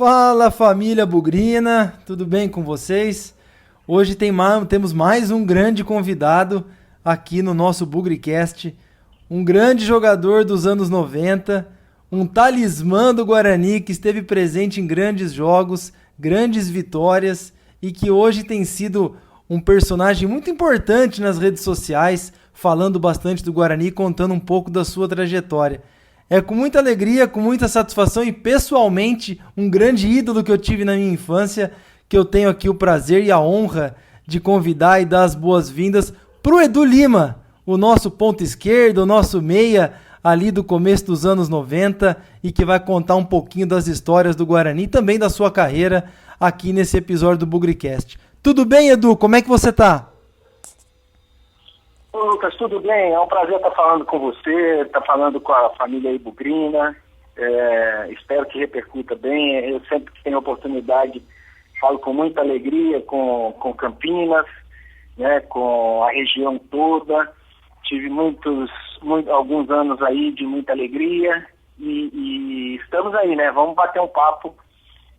Fala família Bugrina, tudo bem com vocês? Hoje temos mais um grande convidado aqui no nosso Bugricast, um grande jogador dos anos 90, um talismã do Guarani que esteve presente em grandes jogos, grandes vitórias e que hoje tem sido um personagem muito importante nas redes sociais, falando bastante do Guarani e contando um pouco da sua trajetória. É com muita alegria, com muita satisfação e pessoalmente um grande ídolo que eu tive na minha infância, que eu tenho aqui o prazer e a honra de convidar e dar as boas-vindas pro Edu Lima, o nosso ponta esquerda, o nosso meia ali do começo dos anos 90 e que vai contar um pouquinho das histórias do Guarani e também da sua carreira aqui nesse episódio do Bugricast. Tudo bem, Edu? Como é que você tá? Ô, Lucas, tudo bem? É um prazer estar falando com você, estar falando com a família Bugrina. Espero que repercuta bem. Eu sempre que tenho oportunidade falo com muita alegria com Campinas, né, com a região toda. Tive alguns anos aí de muita alegria e estamos aí, né? Vamos bater um papo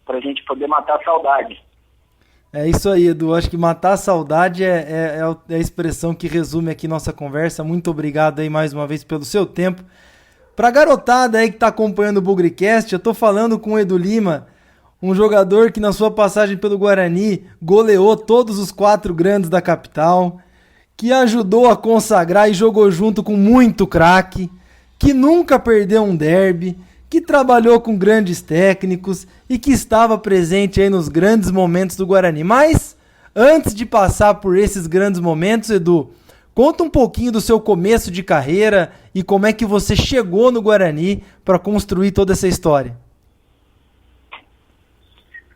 para a gente poder matar a saudade. É isso aí, Edu. Acho que matar a saudade é a expressão que resume aqui nossa conversa. Muito obrigado aí mais uma vez pelo seu tempo. Pra garotada aí que tá acompanhando o Bugricast, eu tô falando com o Edu Lima, um jogador que na sua passagem pelo Guarani goleou todos os 4 grandes da capital, que ajudou a consagrar e jogou junto com muito craque, que nunca perdeu um derby, que trabalhou com grandes técnicos e que estava presente aí nos grandes momentos do Guarani. Mas, antes de passar por esses grandes momentos, Edu, conta um pouquinho do seu começo de carreira e como é que você chegou no Guarani para construir toda essa história.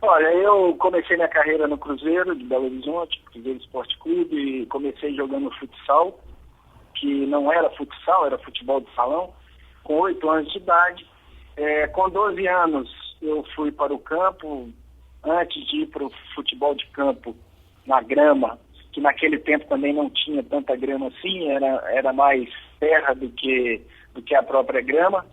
Olha, eu comecei minha carreira no Cruzeiro de Belo Horizonte, Cruzeiro Esporte Clube, e comecei jogando futsal, que não era futsal, era futebol de salão, com 8 anos de idade. Com 12 anos eu fui para o campo, antes de ir para o futebol de campo na grama, que naquele tempo também não tinha tanta grama assim, era mais terra do que a própria grama.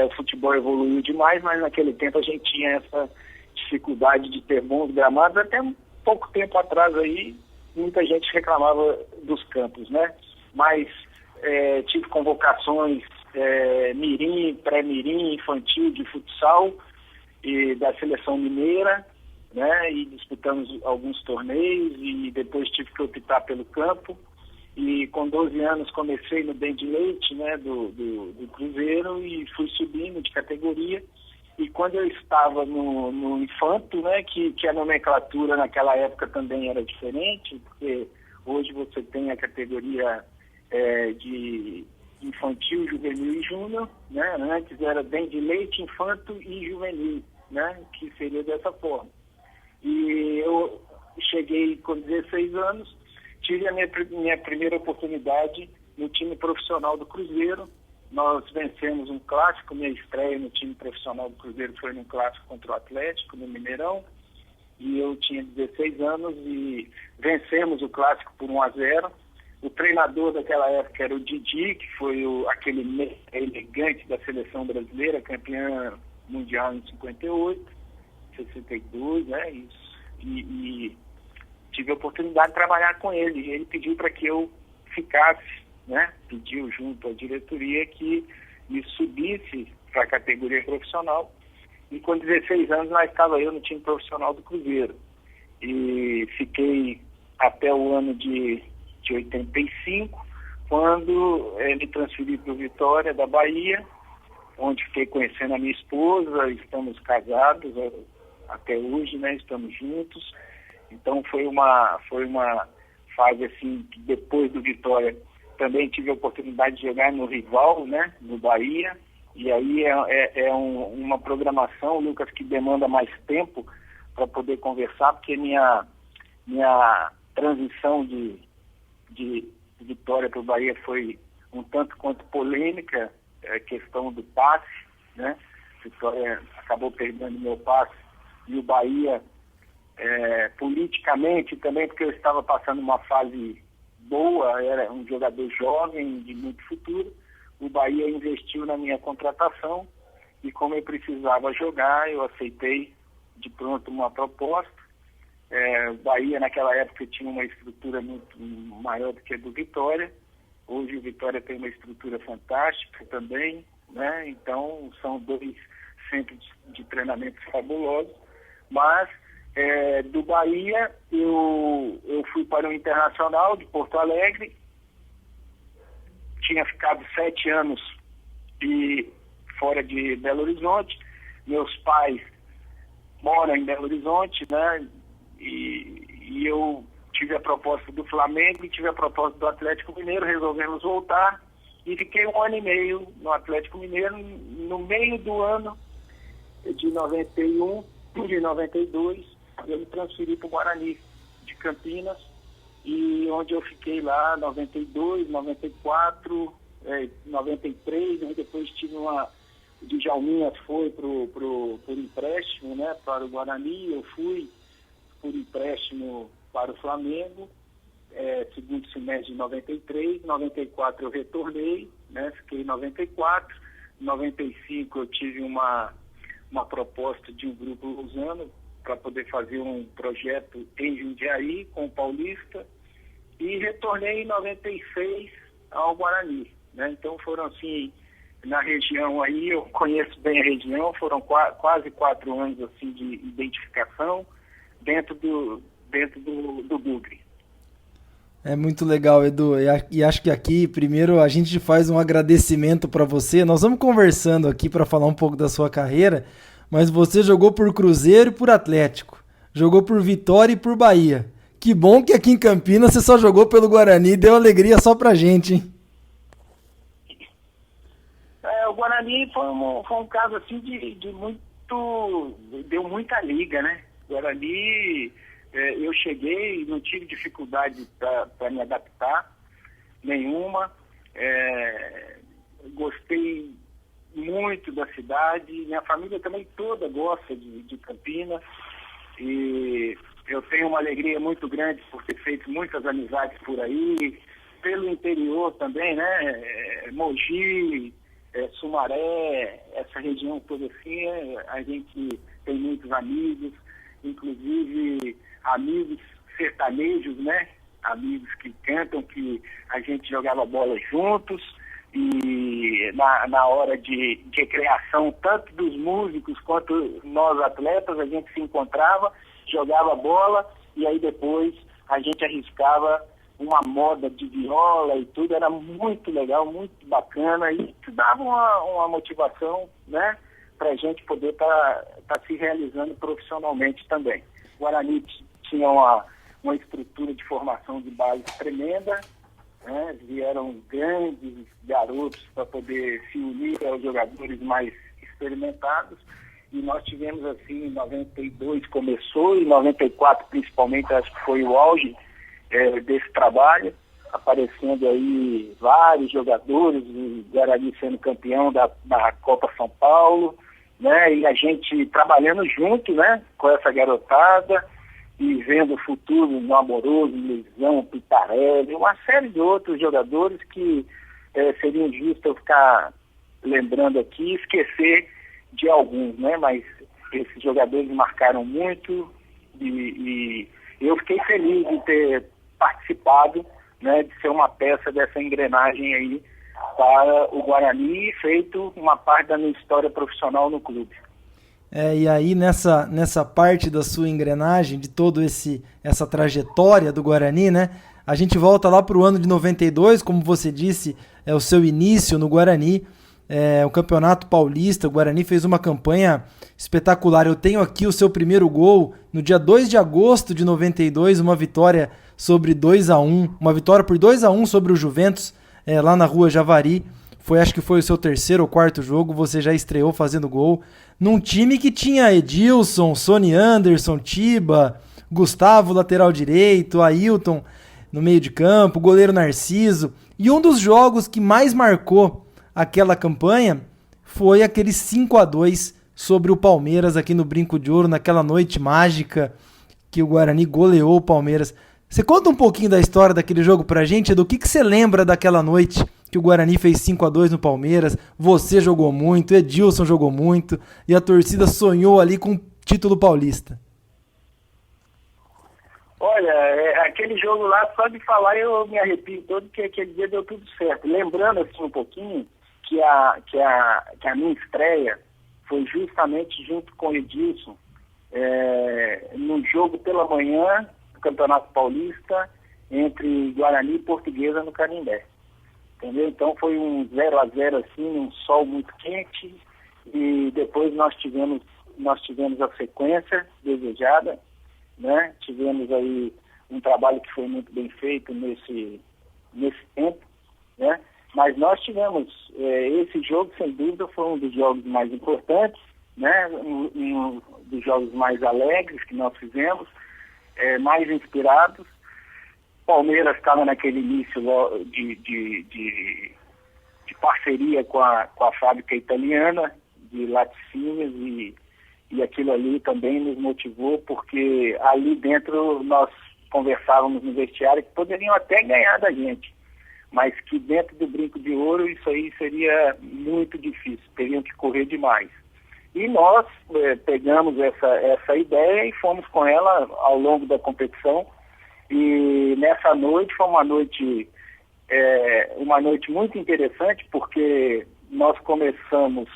O futebol evoluiu demais, mas naquele tempo a gente tinha essa dificuldade de ter bons gramados. Até um pouco tempo atrás aí, muita gente reclamava dos campos, né? Mas tive convocações mirim, pré-mirim, infantil de futsal e da seleção mineira, né? E disputamos alguns torneios e depois tive que optar pelo campo. E com 12 anos comecei no Bem de Leite, né, do Cruzeiro, e fui subindo de categoria. E quando eu estava no infanto, né, que a nomenclatura naquela época também era diferente, porque hoje você tem a categoria de infantil, juvenil e júnior, né? Antes era Bem de Leite, infanto e juvenil, né? Que seria dessa forma. E eu cheguei com 16 anos, tive a minha primeira oportunidade no time profissional do Cruzeiro. Nós vencemos um clássico, minha estreia no time profissional do Cruzeiro foi num clássico contra o Atlético, no Mineirão, e eu tinha 16 anos e vencemos o clássico por 1-0. O treinador daquela época era o Didi, que foi aquele elegante da seleção brasileira, campeã mundial em 58, 62, né? Isso. E tive a oportunidade de trabalhar com ele. E ele pediu para que eu ficasse, né? Pediu junto à diretoria que me subisse para a categoria profissional. E com 16 anos lá estava eu no time profissional do Cruzeiro. E fiquei até o ano de 85, quando me transferi para o Vitória da Bahia, onde fiquei conhecendo a minha esposa, estamos casados até hoje, né? Estamos juntos. Então foi uma fase assim, que depois do Vitória também tive a oportunidade de jogar no rival, né? No Bahia, e aí uma programação, Lucas, que demanda mais tempo para poder conversar, porque minha transição de Vitória para o Bahia foi um tanto quanto polêmica, questão do passe, né? Vitória acabou perdendo meu passe e o Bahia, politicamente também, porque eu estava passando uma fase boa, era um jogador jovem, de muito futuro, o Bahia investiu na minha contratação e como eu precisava jogar, eu aceitei de pronto uma proposta. O Bahia, naquela época, tinha uma estrutura muito maior do que a do Vitória. Hoje o Vitória tem uma estrutura fantástica também, né? Então, são 2 centros de treinamento fabulosos. Mas, do Bahia, eu fui para o Internacional de Porto Alegre. Tinha ficado 7 anos fora de Belo Horizonte. Meus pais moram em Belo Horizonte, né? E eu tive a proposta do Flamengo e tive a proposta do Atlético Mineiro, resolvemos voltar e fiquei 1 ano e meio no Atlético Mineiro. No meio do ano de 91, de 92, eu me transferi para o Guarani de Campinas, e onde eu fiquei lá 92, 94, 93, e depois tive o Djalminha foi por empréstimo, né, para o Guarani. Eu fui por empréstimo para o Flamengo, segundo semestre de 93, 94 eu retornei, né, fiquei em 94, 95 eu tive uma proposta de um grupo lusano para poder fazer um projeto em Jundiaí com o Paulista, e retornei em 96 ao Guarani, né? Então foram assim, na região aí, eu conheço bem a região, foram quase 4 anos assim de identificação dentro do Bugre. É muito legal, Edu, e acho que aqui, primeiro, a gente faz um agradecimento para você. Nós vamos conversando aqui para falar um pouco da sua carreira, mas você jogou por Cruzeiro e por Atlético, jogou por Vitória e por Bahia. Que bom que aqui em Campinas você só jogou pelo Guarani, deu alegria só pra gente, hein? O Guarani foi um caso assim de muito... deu muita liga, né? O Guarani... eu cheguei e não tive dificuldade para me adaptar nenhuma. Gostei muito da cidade. Minha família também toda gosta de Campinas. E eu tenho uma alegria muito grande por ter feito muitas amizades por aí. Pelo interior também, né? Mogi, Sumaré, essa região toda assim, a gente tem muitos amigos, inclusive amigos sertanejos, né? Amigos que cantam, que a gente jogava bola juntos, e na hora de recreação, tanto dos músicos quanto nós atletas, a gente se encontrava, jogava bola, e aí depois a gente arriscava uma moda de viola e tudo. Era muito legal, muito bacana, e isso dava uma motivação, né, para a gente poder tá se realizando profissionalmente também. O Guarani tinha uma estrutura de formação de base tremenda, né? Vieram grandes garotos para poder se unir aos jogadores mais experimentados, e nós tivemos assim, em 92 começou, e em 94 principalmente, acho que foi o auge desse trabalho, aparecendo aí vários jogadores, o Guarani sendo campeão da Copa São Paulo, né? E a gente trabalhando junto, né, com essa garotada, e vendo o futuro no Amoroso, Luizão, Pitarelli, uma série de outros jogadores que seria injusto eu ficar lembrando aqui e esquecer de alguns, né? Mas esses jogadores marcaram muito, e eu fiquei feliz de ter participado, né, de ser uma peça dessa engrenagem aí para o Guarani e feito uma parte da minha história profissional no clube. E aí nessa parte da sua engrenagem, de toda essa trajetória do Guarani, né? A gente volta lá para o ano de 92, como você disse, é o seu início no Guarani, o Campeonato Paulista. O Guarani fez uma campanha espetacular. Eu tenho aqui o seu primeiro gol no dia 2 de agosto de 92, uma vitória sobre 2-1, uma vitória por 2-1 sobre o Juventus, lá na Rua Javari. Acho que foi o seu 3º ou 4º jogo, você já estreou fazendo gol, num time que tinha Edilson, Sony Anderson, Tiba, Gustavo, lateral direito, Ailton no meio de campo, goleiro Narciso. E um dos jogos que mais marcou aquela campanha foi aquele 5-2 sobre o Palmeiras aqui no Brinco de Ouro, naquela noite mágica que o Guarani goleou o Palmeiras. Você conta um pouquinho da história daquele jogo pra gente, do que você lembra daquela noite que o Guarani fez 5-2 no Palmeiras? Você jogou muito, Edilson jogou muito, e a torcida sonhou ali com título paulista? Olha, aquele jogo lá, só de falar eu me arrepio todo, que aquele dia deu tudo certo. Lembrando assim um pouquinho que a minha estreia foi justamente junto com o Edilson, no jogo pela manhã do Campeonato Paulista entre Guarani e Portuguesa no Canindé. Entendeu? Então foi um 0-0 assim, um sol muito quente, e depois nós tivemos a sequência desejada, né? Tivemos aí um trabalho que foi muito bem feito nesse tempo, né? Mas nós tivemos, esse jogo, sem dúvida, foi um dos jogos mais importantes, né? Um dos jogos mais alegres que nós fizemos, mais inspirados. Palmeiras estava naquele início de parceria com a fábrica italiana de laticínios, e aquilo ali também nos motivou, porque ali dentro nós conversávamos no vestiário que poderiam até ganhar da gente, mas que dentro do Brinco de Ouro isso aí seria muito difícil, teriam que correr demais. E nós pegamos essa ideia e fomos com ela ao longo da competição, e nessa noite foi uma noite muito interessante, porque nós começamos,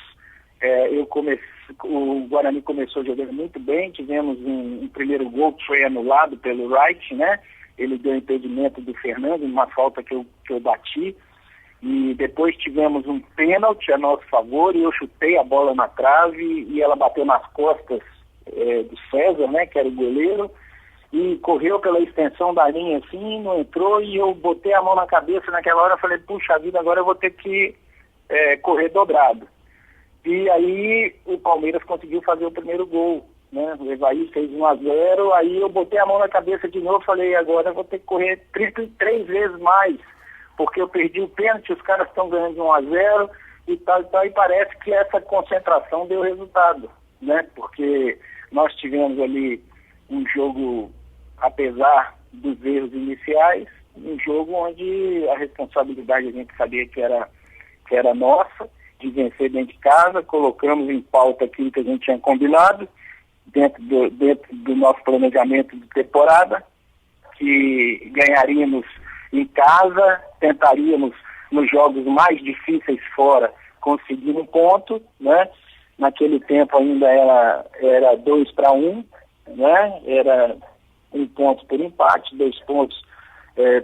o Guarani começou jogando muito bem, tivemos um primeiro gol que foi anulado pelo Wright, né? Ele deu impedimento do Fernando, uma falta que eu bati, e depois tivemos um pênalti a nosso favor, e eu chutei a bola na trave, e ela bateu nas costas do César, né? Que era o goleiro, e correu pela extensão da linha assim, não entrou, e eu botei a mão na cabeça naquela hora, falei, puxa vida, agora eu vou ter que correr dobrado. E aí o Palmeiras conseguiu fazer o primeiro gol, né? O Evaí fez 1-0, aí eu botei a mão na cabeça de novo, falei, agora eu vou ter que correr 33 vezes mais, porque eu perdi o pênalti, os caras estão ganhando de 1-0 e tal, e parece que essa concentração deu resultado, né? Porque nós tivemos ali um jogo, apesar dos erros iniciais, um jogo onde a responsabilidade a gente sabia que era nossa, de vencer dentro de casa. Colocamos em pauta aquilo que a gente tinha combinado, dentro do nosso planejamento de temporada, que ganharíamos em casa, tentaríamos nos jogos mais difíceis fora conseguir um ponto, né? Naquele tempo ainda era 2-1, né? Era 1 ponto por empate, 2 pontos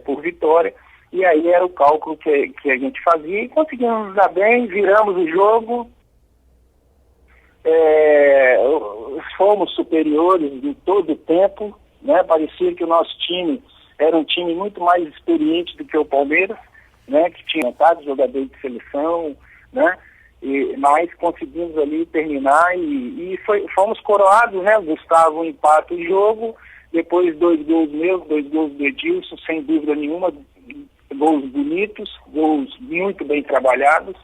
por vitória, e aí era o cálculo que a gente fazia, e conseguimos nos dar bem, viramos o jogo, fomos superiores em todo o tempo, né? Parecia que o nosso time era um time muito mais experiente do que o Palmeiras, né? Que tinha tantos jogadores de seleção, né? Mas conseguimos ali terminar e fomos coroados, né? O Gustavo empata o jogo, depois 2 gols meus, 2 gols do Edilson, sem dúvida nenhuma, gols bonitos, gols muito bem trabalhados,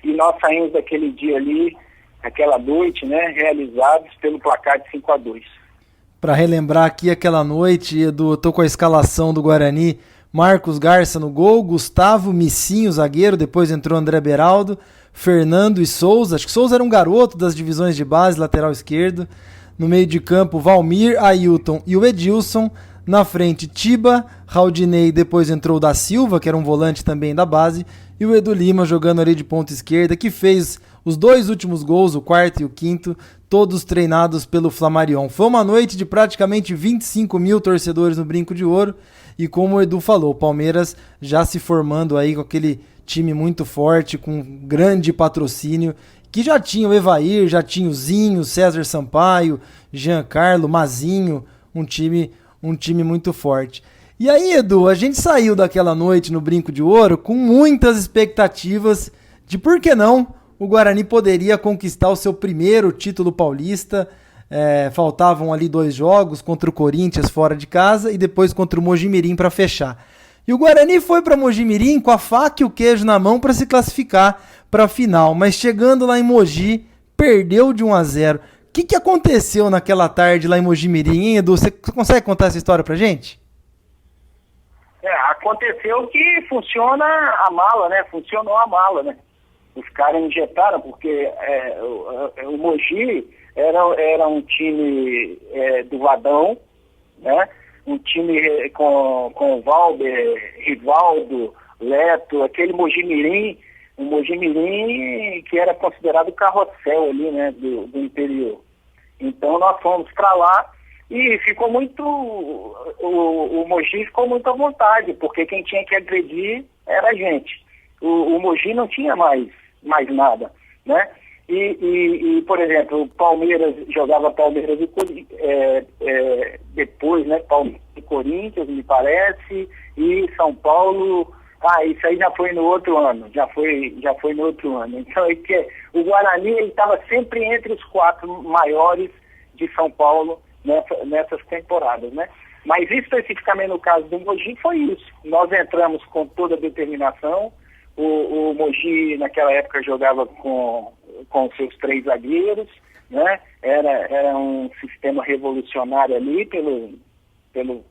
e nós saímos daquele dia ali, aquela noite, né? Realizados pelo placar de 5-2. Para relembrar aqui aquela noite, Edu, eu tô com a escalação do Guarani: Marcos Garça no gol, Gustavo, Missinho, zagueiro, depois entrou André Beraldo, Fernando e Souza. Acho que Souza era um garoto das divisões de base, lateral esquerdo. No meio de campo, Valmir, Ailton e o Edilson. Na frente, Tiba, Raudinei, depois entrou o da Silva, que era um volante também da base, e o Edu Lima jogando ali de ponta esquerda, que fez os 2 últimos gols, o 4º e o 5º, todos treinados pelo Flamarion. Foi uma noite de praticamente 25 mil torcedores no Brinco de Ouro, e como o Edu falou, o Palmeiras já se formando aí com aquele time muito forte, com grande patrocínio, que já tinha o Evair, já tinha o Zinho, César Sampaio, Giancarlo, Mazinho, um time muito forte. E aí, Edu, a gente saiu daquela noite no Brinco de Ouro com muitas expectativas de, por que não, o Guarani poderia conquistar o seu primeiro título paulista. Faltavam ali 2 jogos, contra o Corinthians fora de casa e depois contra o Mojimirim para fechar. E o Guarani foi para Mojimirim com a faca e o queijo na mão para se classificar para a final, mas chegando lá em Mogi, perdeu de 1-0. O que aconteceu naquela tarde lá em Mojimirim, hein, Edu? Você consegue contar essa história pra gente? Aconteceu que funciona a mala, né? Funcionou a mala, né? Os caras injetaram, porque o Mogi, Era um time do Vadão, né? Um time com o Valber, Rivaldo, Leto, aquele Mojimirim, um Mojimirim que era considerado o carrossel ali, né, do interior. Então nós fomos para lá e ficou muito, o Mogi ficou muito à vontade, porque quem tinha que agredir era a gente. O Mogi não tinha mais nada, né? E, por exemplo, o Palmeiras jogava Palmeiras depois, né? Palmeiras e Corinthians, me parece, e São Paulo. Isso aí já foi no outro ano. Já foi no outro ano. Então, o Guarani estava sempre entre os 4 maiores de São Paulo nessas temporadas, né? Mas especificamente no caso do Mogi foi isso. Nós entramos com toda a determinação. O Mogi naquela época jogava com seus 3 zagueiros, né? Era um sistema revolucionário ali pelo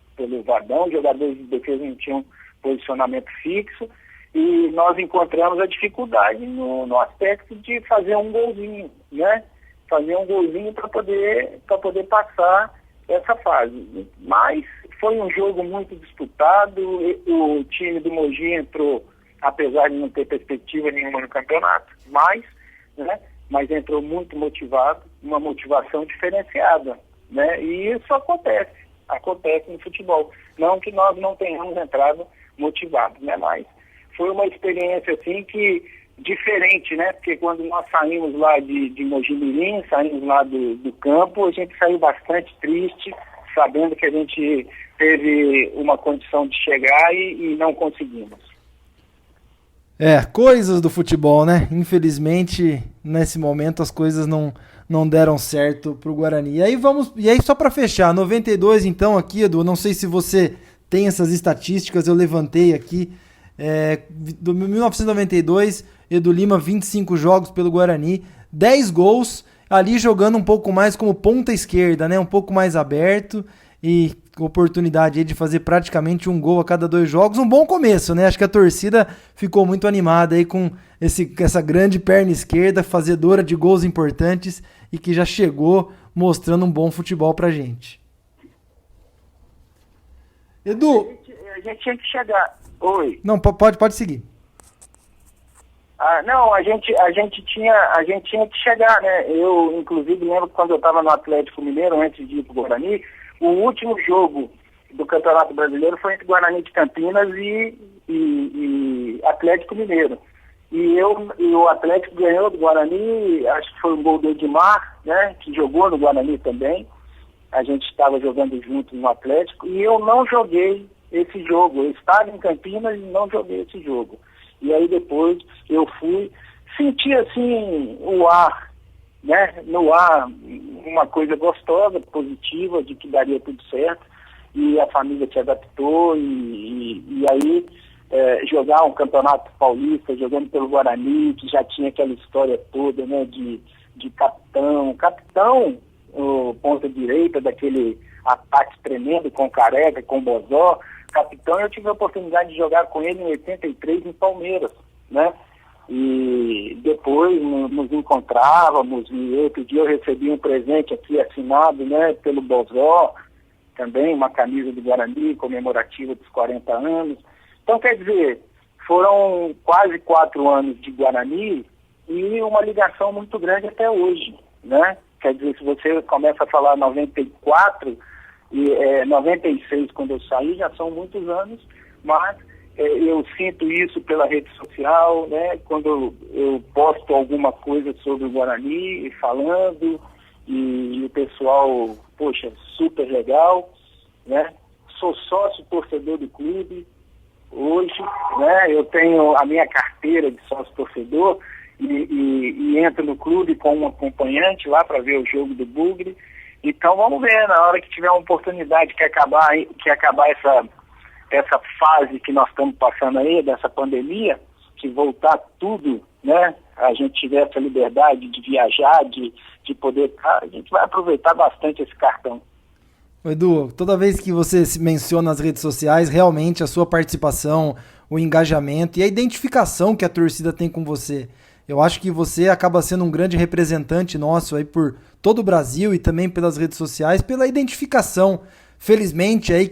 Vadão, jogadores de defesa não tinham posicionamento fixo, e nós encontramos a dificuldade no aspecto de fazer um golzinho, né? Fazer um golzinho para poder passar essa fase. Mas foi um jogo muito disputado, o time do Mogi entrou, apesar de não ter perspectiva nenhuma no campeonato, mas entrou muito motivado, uma motivação diferenciada, né? E isso acontece no futebol. Não que nós não tenhamos entrado motivados, né? Mas foi uma experiência assim que diferente, né? Porque quando nós saímos lá de Mojimirim, saímos lá do campo, a gente saiu bastante triste, sabendo que a gente teve uma condição de chegar e não conseguimos. Coisas do futebol, né? Infelizmente, nesse momento as coisas não deram certo pro Guarani. E aí só para fechar, 92 então aqui, Edu, não sei se você tem essas estatísticas, eu levantei aqui, do 1992, Edu Lima, 25 jogos pelo Guarani, 10 gols, ali jogando um pouco mais como ponta esquerda, né? Um pouco mais aberto e oportunidade aí de fazer praticamente um gol a cada 2 jogos. Um bom começo, né? Acho que a torcida ficou muito animada aí com essa grande perna esquerda, fazedora de gols importantes e que já chegou mostrando um bom futebol pra gente. Edu... A gente tinha que chegar... Oi. Não, pode seguir. Não, a gente tinha que chegar, né? Eu, inclusive, lembro que quando eu estava no Atlético Mineiro, antes de ir pro Guarani, o último jogo do Campeonato Brasileiro foi entre Guarani de Campinas e Atlético Mineiro. E o Atlético ganhou do Guarani, acho que foi um gol do Edmar, né? Que jogou no Guarani também. A gente estava jogando juntos no Atlético e eu não joguei esse jogo. Eu estava em Campinas e não joguei esse jogo. E aí depois eu senti assim o ar, né? No ar, uma coisa gostosa, positiva, de que daria tudo certo. E a família se adaptou e aí jogar um campeonato paulista, jogando pelo Guarani, que já tinha aquela história toda, né? De capitão, o ponta direita daquele ataque tremendo com Careca, com Bozó. Capitão, eu tive a oportunidade de jogar com ele em 83 em Palmeiras, né? E depois nos encontrávamos, e outro dia eu recebi um presente aqui assinado, né, pelo Bozó, também uma camisa do Guarani comemorativa dos 40 anos. Então, quer dizer, foram quase 4 anos de Guarani e uma ligação muito grande até hoje, né? Quer dizer, se você começa a falar 94 e 96, quando eu saí, já são muitos anos, mas eu sinto isso pela rede social, né? Quando eu posto alguma coisa sobre o Guarani, falando, e o pessoal, poxa, super legal, né? Sou sócio torcedor do clube hoje, né? Eu tenho a minha carteira de sócio torcedor e entro no clube com um acompanhante lá para ver o jogo do Bugre. Então vamos ver, na hora que tiver uma oportunidade que acabar essa fase que nós estamos passando aí, dessa pandemia, que voltar tudo, né? A gente tiver essa liberdade de viajar, de poder estar, a gente vai aproveitar bastante esse cartão. Edu, toda vez que você se menciona nas redes sociais, realmente a sua participação, o engajamento e a identificação que a torcida tem com você, Eu acho que você acaba sendo um grande representante nosso aí por todo o Brasil e também pelas redes sociais, pela identificação, felizmente, aí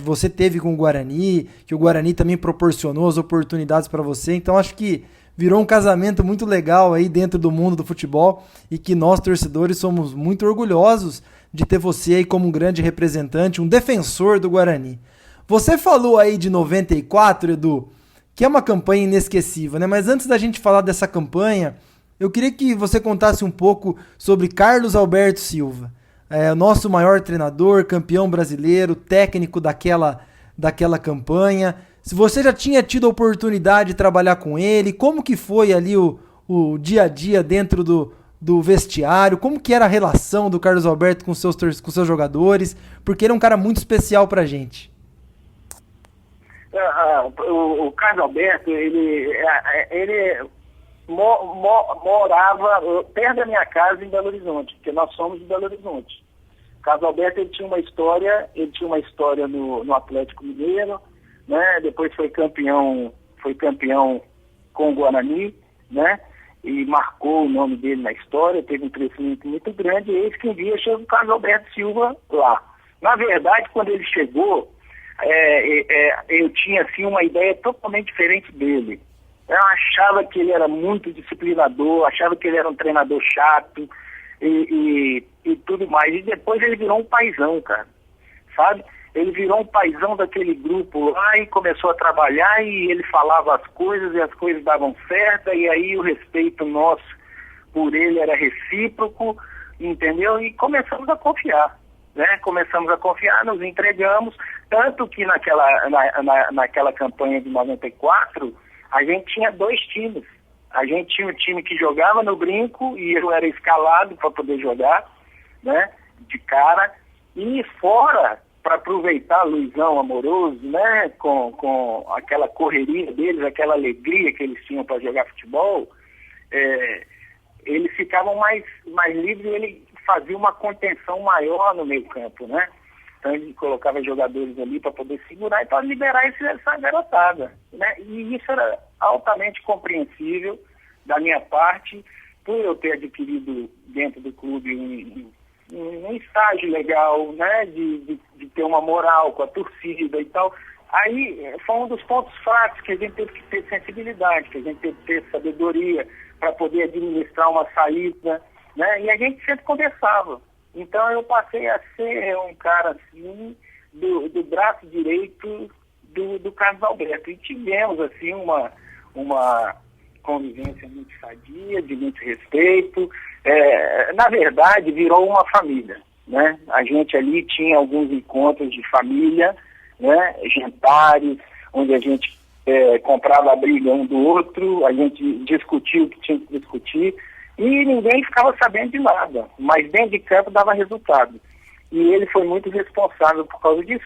você teve com o Guarani, que o Guarani também proporcionou as oportunidades para você. Então acho que virou um casamento muito legal aí dentro do mundo do futebol e que nós, torcedores, somos muito orgulhosos de ter você aí como um grande representante, um defensor do Guarani. Você falou aí de 94, Edu, que é uma campanha inesquecível, né? Mas antes da gente falar dessa campanha, eu queria que você contasse um pouco sobre Carlos Alberto Silva, o nosso maior treinador, campeão brasileiro, técnico daquela campanha. Se você já tinha tido a oportunidade de trabalhar com ele, como que foi ali o dia a dia dentro do vestiário, como que era a relação do Carlos Alberto com seus jogadores, porque ele é um cara muito especial pra gente. O Carlos Alberto, ele morava perto da minha casa em Belo Horizonte, porque nós somos de Belo Horizonte. O Carlos Alberto, ele tinha uma história no Atlético Mineiro, né? Depois foi campeão com o Guarani, né? E marcou o nome dele na história, teve um crescimento muito grande, e eis que um dia chegou o Carlos Alberto Silva lá. Na verdade, quando ele chegou, eu tinha assim uma ideia totalmente diferente dele. Eu achava que ele era muito disciplinador, achava que ele era um treinador chato e tudo mais. E depois ele virou um paizão, cara, sabe? Ele virou um paizão daquele grupo lá e começou a trabalhar e ele falava as coisas e as coisas davam certo, e aí o respeito nosso por ele era recíproco, entendeu? E começamos a confiar. Né? Começamos a confiar, nos entregamos, tanto que naquela campanha de 94, a gente tinha 2 times. A gente tinha um time que jogava no Brinco e eu era escalado para poder jogar, né? De cara, e fora, para aproveitar Luizão Amoroso, né? Com aquela correria deles, aquela alegria que eles tinham para jogar futebol, eles ficavam mais livres e ele fazia uma contenção maior no meio campo, né? Então ele colocava jogadores ali para poder segurar e para liberar essa garotada, né? E isso era altamente compreensível da minha parte, por eu ter adquirido dentro do clube um estágio legal, né? De ter uma moral com a torcida e tal. Aí foi um dos pontos fracos que a gente teve que ter sensibilidade, que a gente teve que ter sabedoria para poder administrar uma saída, né? E a gente sempre conversava. Então eu passei a ser um cara assim, do braço direito do Carlos Alberto. E tivemos assim uma convivência muito sadia, de muito respeito. Na verdade, virou uma família, né? A gente ali tinha alguns encontros de família, né? Jantares, onde a gente comprava a briga um do outro, a gente discutia o que tinha que discutir, e ninguém ficava sabendo de nada, mas dentro de campo dava resultado. E ele foi muito responsável por causa disso,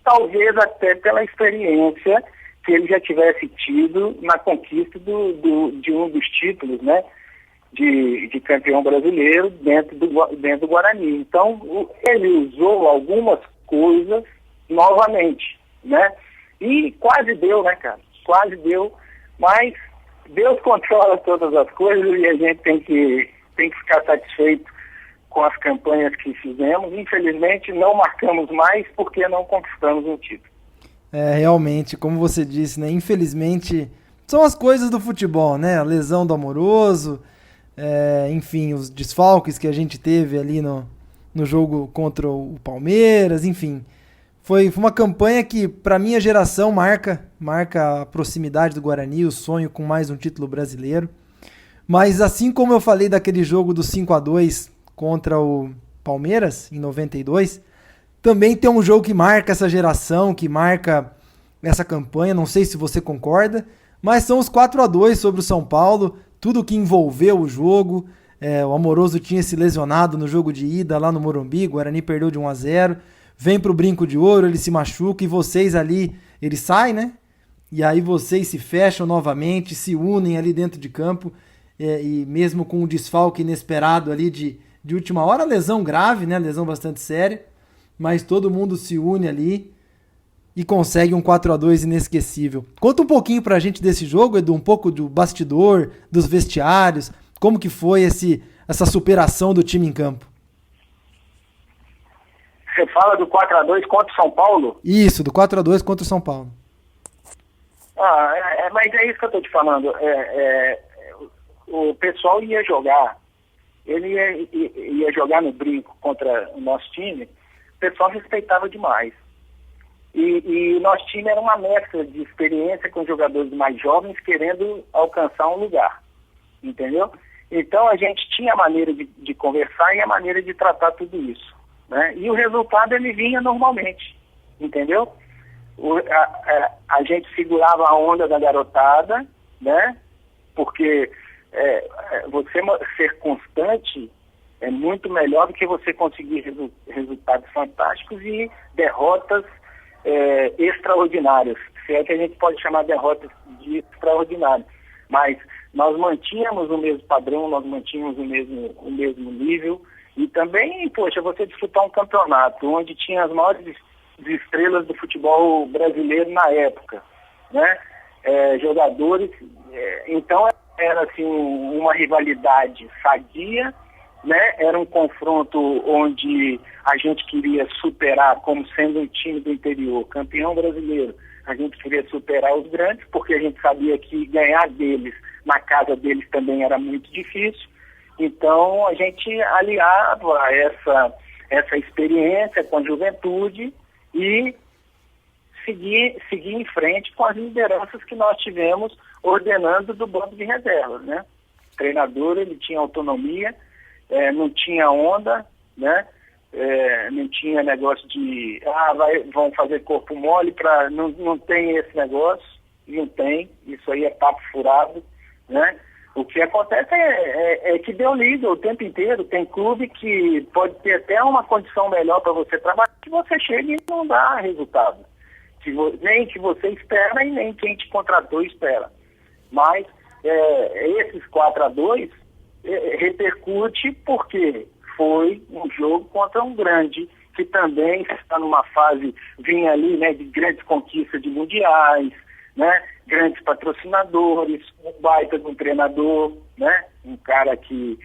talvez até pela experiência que ele já tivesse tido na conquista de um dos títulos, né, de campeão brasileiro dentro do Guarani. Então, ele usou algumas coisas novamente, né, e quase deu, né, cara? Quase deu, mas Deus controla todas as coisas e a gente tem que ficar satisfeito com as campanhas que fizemos. Infelizmente, não marcamos mais porque não conquistamos um título. Realmente, como você disse, né? Infelizmente, são as coisas do futebol, né? A lesão do Amoroso, enfim, os desfalques que a gente teve ali no jogo contra o Palmeiras, enfim. Foi uma campanha que, para minha geração, marca a proximidade do Guarani, o sonho com mais um título brasileiro. Mas assim como eu falei daquele jogo do 5-2 contra o Palmeiras, em 92, também tem um jogo que marca essa geração, que marca essa campanha, não sei se você concorda, mas são os 4-2 sobre o São Paulo, tudo que envolveu o jogo. O Amoroso tinha se lesionado no jogo de ida lá no Morumbi, o Guarani perdeu de 1-0, vem pro Brinco de Ouro, ele se machuca e vocês ali, ele sai, né? E aí vocês se fecham novamente, se unem ali dentro de campo, e mesmo com um desfalque inesperado ali de última hora, lesão grave, né? Lesão bastante séria, mas todo mundo se une ali e consegue um 4-2 inesquecível. Conta um pouquinho pra gente desse jogo, Edu, um pouco do bastidor, dos vestiários, como que foi essa superação do time em campo. Você fala do 4-2 contra o São Paulo? Isso, do 4-2 contra o São Paulo. Mas é isso que eu estou te falando. O pessoal ia jogar, ele ia jogar no brinco contra o nosso time, o pessoal respeitava demais. E o nosso time era uma mescla de experiência com jogadores mais jovens querendo alcançar um lugar, entendeu? Então a gente tinha a maneira de conversar e a maneira de tratar tudo isso, né? E o resultado ele vinha normalmente, entendeu? A gente segurava a onda da garotada, né? Porque você ser constante é muito melhor do que você conseguir resultados fantásticos e derrotas extraordinárias. Se é que a gente pode chamar derrotas de extraordinárias. Mas nós mantínhamos o mesmo padrão, nós mantínhamos o mesmo nível. E também, poxa, você disputar um campeonato onde tinha as maiores estrelas do futebol brasileiro na época, né? Jogadores, então era assim uma rivalidade sadia, né? Era um confronto onde a gente queria superar, como sendo um time do interior, campeão brasileiro, a gente queria superar os grandes, porque a gente sabia que ganhar deles, na casa deles também era muito difícil. Então a gente aliava essa experiência com a juventude e seguir em frente com as lideranças que nós tivemos ordenando do banco de reservas, né? O treinador, ele tinha autonomia, não tinha onda, né? Não tinha negócio de vão fazer corpo mole, não tem esse negócio, não tem, isso aí é papo furado, né? O que acontece é que deu liga o tempo inteiro. Tem clube que pode ter até uma condição melhor para você trabalhar, que você chega e não dá resultado. Nem que você espera e nem quem te contratou espera. Mas esses 4-2 repercute porque foi um jogo contra um grande, que também está numa fase, vinha ali, né, de grandes conquistas de mundiais, né, grandes patrocinadores, um baita de um treinador, né, um cara que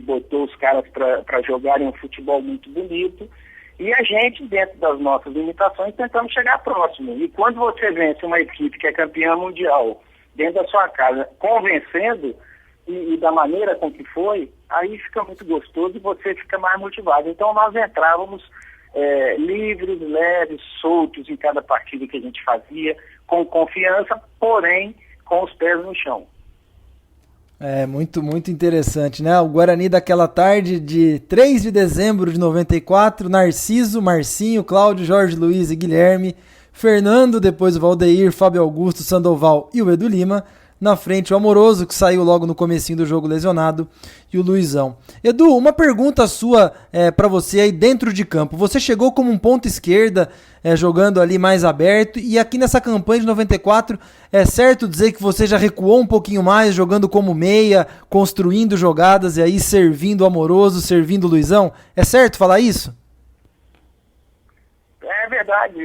botou os caras para jogarem um futebol muito bonito, e a gente, dentro das nossas limitações, tentamos chegar próximo. E quando você vence uma equipe que é campeã mundial dentro da sua casa, convencendo, e da maneira com que foi, aí fica muito gostoso e você fica mais motivado. Então nós entrávamos livres, leves, soltos em cada partida que a gente fazia, com confiança, porém com os pés no chão. Muito, muito interessante, né? O Guarani daquela tarde de 3 de dezembro de 94, Narciso, Marcinho, Cláudio, Jorge Luiz e Guilherme, Fernando, depois o Valdeir, Fábio Augusto, Sandoval e o Edu Lima. Na frente o Amoroso, que saiu logo no comecinho do jogo lesionado, e o Luizão. Edu, uma pergunta sua para você aí dentro de campo. Você chegou como um ponta esquerda, jogando ali mais aberto, e aqui nessa campanha de 94, é certo dizer que você já recuou um pouquinho mais, jogando como meia, construindo jogadas e aí servindo o Amoroso, servindo o Luizão? É certo falar isso? É verdade.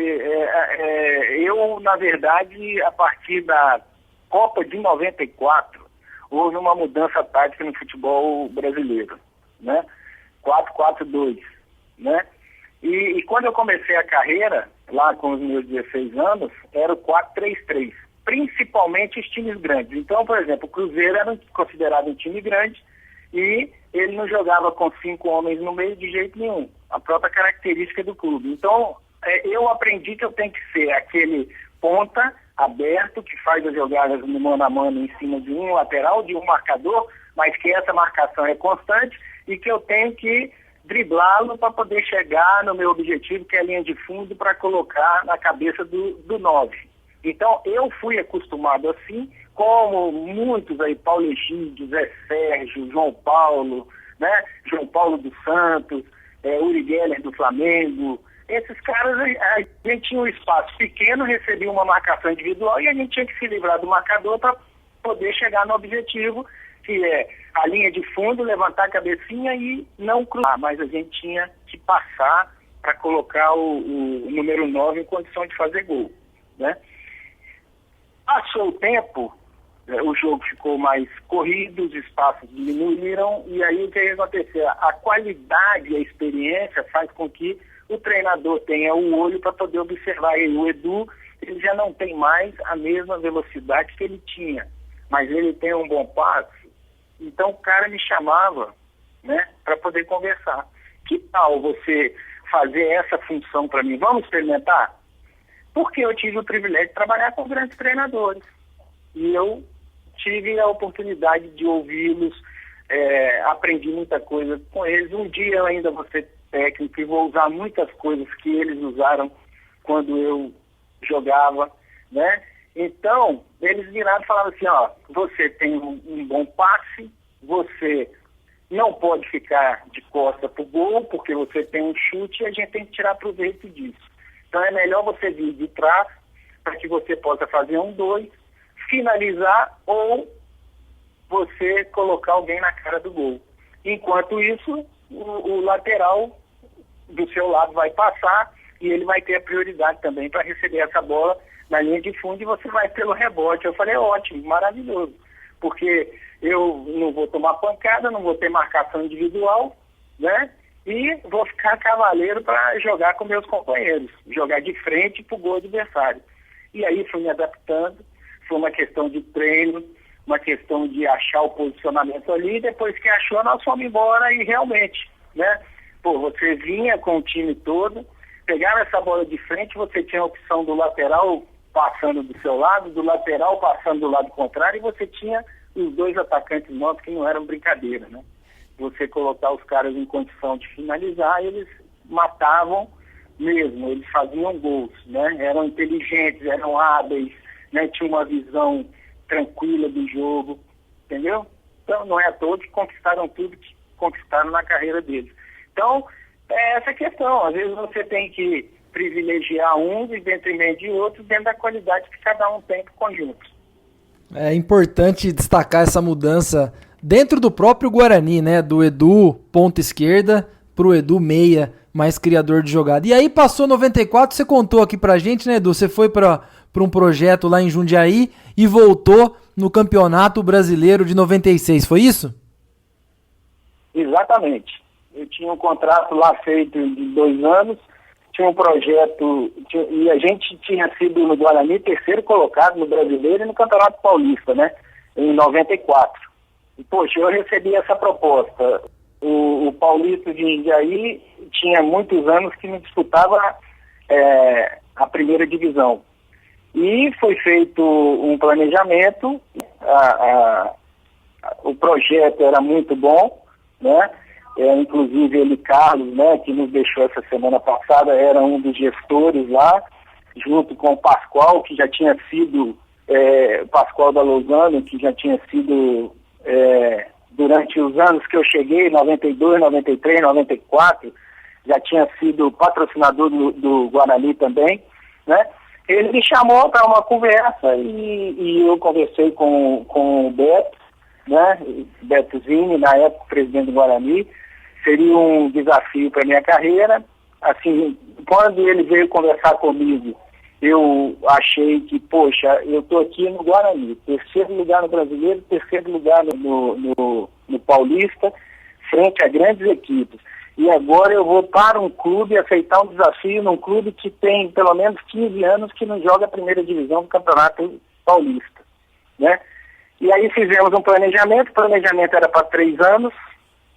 Eu, na verdade, a partir da Copa de 94, houve uma mudança tática no futebol brasileiro, né? 4-4-2, né? E quando eu comecei a carreira, lá com os meus 16 anos, era o 4-3-3, principalmente os times grandes. Então, por exemplo, o Cruzeiro era considerado um time grande e ele não jogava com 5 homens no meio de jeito nenhum, a própria característica do clube. Então, eu aprendi que eu tenho que ser aquele ponta aberto, que faz as jogadas no mano a mano em cima de um lateral, de um marcador, mas que essa marcação é constante e que eu tenho que driblá-lo para poder chegar no meu objetivo, que é a linha de fundo, para colocar na cabeça do 9. Então, eu fui acostumado assim, como muitos aí, Paulo Egídio, Zé Sérgio, João Paulo, né? João Paulo dos Santos, Uri Geller do Flamengo. Esses caras, a gente tinha um espaço pequeno, recebia uma marcação individual e a gente tinha que se livrar do marcador para poder chegar no objetivo, que é a linha de fundo, levantar a cabecinha e não cruzar. Mas a gente tinha que passar para colocar o número 9 em condição de fazer gol, né? Passou o tempo, o jogo ficou mais corrido, os espaços diminuíram, e aí o que aconteceu? A qualidade e a experiência faz com que o treinador tenha o olho para poder observar ele. O Edu, ele já não tem mais a mesma velocidade que ele tinha, mas ele tem um bom passe. Então o cara me chamava, né, para poder conversar. Que tal você fazer essa função para mim? Vamos experimentar? Porque eu tive o privilégio de trabalhar com grandes treinadores. E eu tive a oportunidade de ouvi-los, aprendi muita coisa com eles. Um dia eu ainda vou ser técnico e vou usar muitas coisas que eles usaram quando eu jogava, né? Então, eles viraram e falaram assim, ó, você tem um bom passe, você não pode ficar de costa pro gol, porque você tem um chute e a gente tem que tirar proveito disso. Então é melhor você vir de trás para que você possa fazer 1-2, finalizar ou você colocar alguém na cara do gol. Enquanto isso, o lateral do seu lado vai passar e ele vai ter a prioridade também para receber essa bola na linha de fundo e você vai pelo rebote. Eu falei, ótimo, maravilhoso, porque eu não vou tomar pancada, não vou ter marcação individual, né? E vou ficar cavaleiro para jogar com meus companheiros, jogar de frente para o gol adversário. E aí fui me adaptando, foi uma questão de treino, uma questão de achar o posicionamento ali, e depois que achou, nós fomos embora e realmente, né? Pô, você vinha com o time todo, pegava essa bola de frente, você tinha a opção do lateral passando do seu lado, do lateral passando do lado contrário, e você tinha os dois atacantes nossos que não eram brincadeira, né? Você colocar os caras em condição de finalizar, eles matavam mesmo, eles faziam gols, né? Eram inteligentes, eram hábeis, né? Tinham uma visão tranquila do jogo, entendeu? Então não é à toa que conquistaram tudo que conquistaram na carreira deles. Então, é essa questão, às vezes você tem que privilegiar uns em detrimento de outros dentro da qualidade que cada um tem pro conjunto. É importante destacar essa mudança dentro do próprio Guarani, né? Do Edu ponta esquerda pro Edu meia, mais criador de jogada. E aí passou 94, você contou aqui pra gente, né, Edu? Você foi pra um projeto lá em Jundiaí e voltou no Campeonato Brasileiro de 96, foi isso? Exatamente. Eu tinha um contrato lá feito de 2 anos, tinha um projeto, e a gente tinha sido no Guarani terceiro colocado no Brasileiro e no Campeonato Paulista, né? Em 94. E, poxa, eu recebi essa proposta. O Paulista de Jundiaí tinha muitos anos que não disputava a primeira divisão. E foi feito um planejamento, o projeto era muito bom, né? Inclusive ele, Carlos, né, que nos deixou essa semana passada, era um dos gestores lá, junto com o Pascoal, que já tinha sido, Pascoal da Lozano, que já tinha sido, durante os anos que eu cheguei, 92, 93, 94, já tinha sido patrocinador do Guarani também, né? Ele me chamou para uma conversa e eu conversei com o Beto, né, Beto Zini, na época presidente do Guarani. Seria um desafio para minha carreira. Assim, quando ele veio conversar comigo, eu achei que, poxa, eu estou aqui no Guarani, terceiro lugar no Brasileiro, terceiro lugar no Paulista, frente a grandes equipes. E agora eu vou para um clube, aceitar um desafio num clube que tem pelo menos 15 anos que não joga a primeira divisão do Campeonato Paulista, né? E aí fizemos um planejamento, o planejamento era para 3 anos,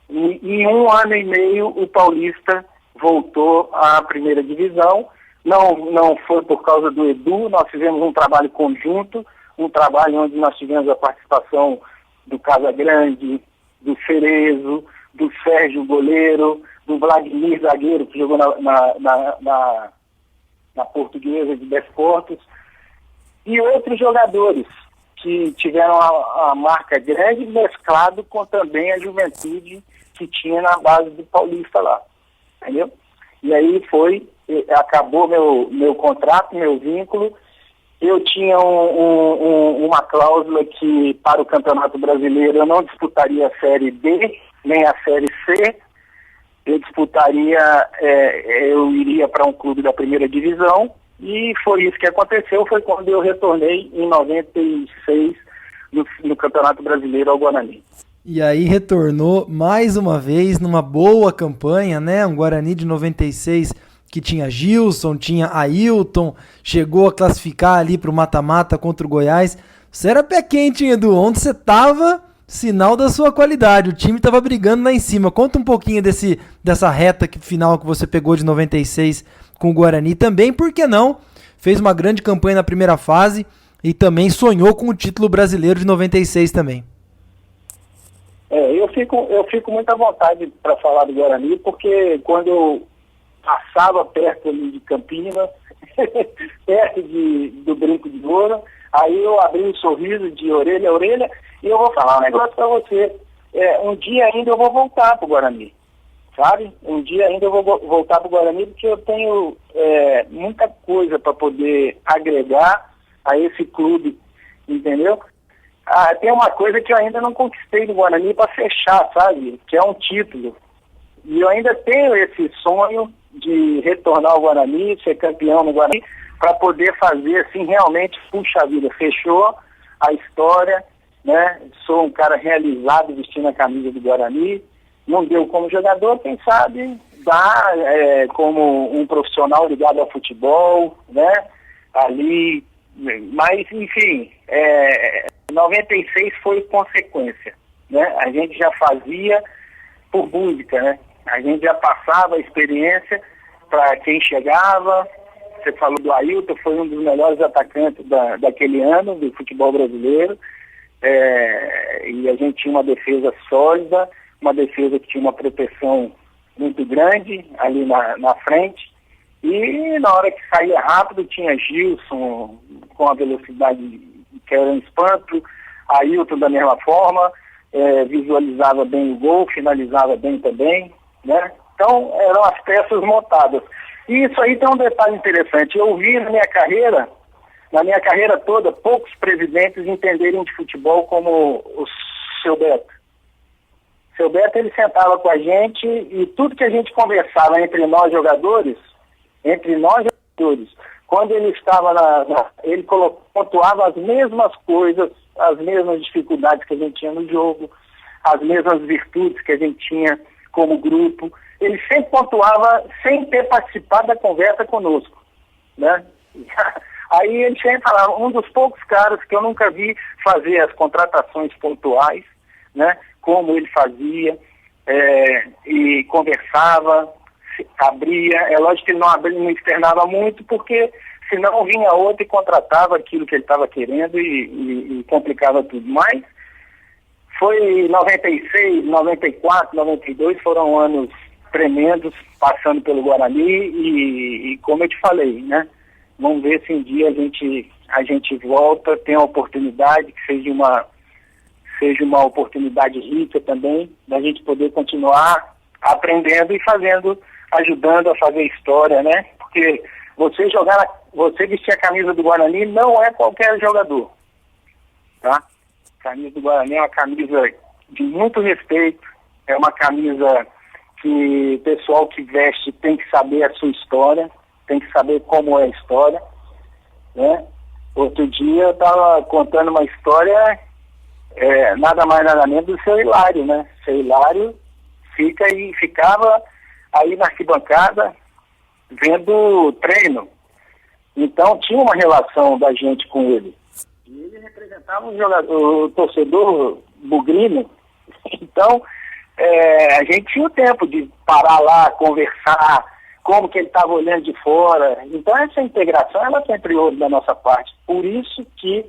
e em 1 ano e meio o Paulista voltou à primeira divisão. Não foi por causa do Edu, nós fizemos um trabalho conjunto, um trabalho onde nós tivemos a participação do Casagrande, do Cerezo, do Sérgio Goleiro, do Vladimir Zagueiro, que jogou na Portuguesa de Desportos, e outros jogadores que tiveram a marca grande, mesclado com também a juventude que tinha na base do Paulista lá, entendeu? E aí acabou meu contrato, meu vínculo. Eu tinha uma cláusula que para o Campeonato Brasileiro eu não disputaria a Série D, nem a Série C. eu disputaria, eu iria para um clube da primeira divisão, e foi isso que aconteceu, foi quando eu retornei em 96 no Campeonato Brasileiro ao Guarani. E aí retornou mais uma vez numa boa campanha, né? Um Guarani de 96 que tinha Gilson, tinha Ailton, chegou a classificar ali para o mata-mata contra o Goiás. Você era pé quente, hein, Edu? Onde você estava, sinal da sua qualidade. O time estava brigando lá em cima. Conta um pouquinho dessa reta final que você pegou de 96 com o Guarani. Também, por que não? Fez uma grande campanha na primeira fase e também sonhou com o título brasileiro de 96 também. Eu fico muito à vontade para falar do Guarani, porque quando eu passava perto ali de Campinas, perto do Brinco de Ouro, aí eu abri um sorriso de orelha a orelha, e eu vou falar um negócio para você. Um dia ainda eu vou voltar para o Guarani, sabe? Um dia ainda eu vou voltar para o Guarani, porque eu tenho muita coisa para poder agregar a esse clube, entendeu? Tem uma coisa que eu ainda não conquistei no Guarani para fechar, sabe? Que é um título. E eu ainda tenho esse sonho de retornar ao Guarani, ser campeão no Guarani, para poder fazer assim, realmente, puxa vida, fechou a história, né? Sou um cara realizado vestindo a camisa do Guarani, não deu como jogador, quem sabe dá como um profissional ligado ao futebol, né? Ali, mas enfim, 96 foi consequência, né? A gente já fazia por música, né? A gente já passava a experiência para quem chegava. Você falou do Ailton, foi um dos melhores atacantes daquele ano do futebol brasileiro, e a gente tinha uma defesa sólida, uma defesa que tinha uma proteção muito grande ali na frente, e na hora que saía rápido tinha Gilson com a velocidade que era um espanto, Ailton da mesma forma, visualizava bem o gol, finalizava bem também, né? Então eram as peças montadas. E isso aí tem um detalhe interessante. Eu vi na minha carreira toda, poucos presidentes entenderem de futebol como o seu Beto. O seu Beto, ele sentava com a gente e tudo que a gente conversava entre nós jogadores, quando ele estava ele pontuava as mesmas coisas, as mesmas dificuldades que a gente tinha no jogo, as mesmas virtudes que a gente tinha como grupo. Ele sempre pontuava sem ter participado da conversa conosco, né? Aí ele sempre falava, um dos poucos caras que eu nunca vi fazer as contratações pontuais, né? Como ele fazia, e conversava, abria. É lógico que ele não externava muito, porque senão vinha outro e contratava aquilo que ele estava querendo e complicava tudo. Mas foi 96, 94, 92, foram anos tremendos, passando pelo Guarani e como eu te falei, né? Vamos ver se um dia a gente volta, tem a oportunidade, que seja uma oportunidade rica também, da gente poder continuar aprendendo e ajudando a fazer história, né? Porque você vestir a camisa do Guarani não é qualquer jogador, tá? A camisa do Guarani é uma camisa de muito respeito, é uma camisa que o pessoal que veste tem que saber a sua história, tem que saber como é a história, né? Outro dia eu estava contando uma história, nada mais nada menos do seu Hilário, né? Seu Hilário ficava aí na arquibancada vendo o treino. Então tinha uma relação da gente com ele. E ele representava o torcedor bugrino. Então a gente tinha o tempo de parar lá, conversar, como que ele estava olhando de fora. Então essa integração, ela sempre houve da nossa parte. Por isso que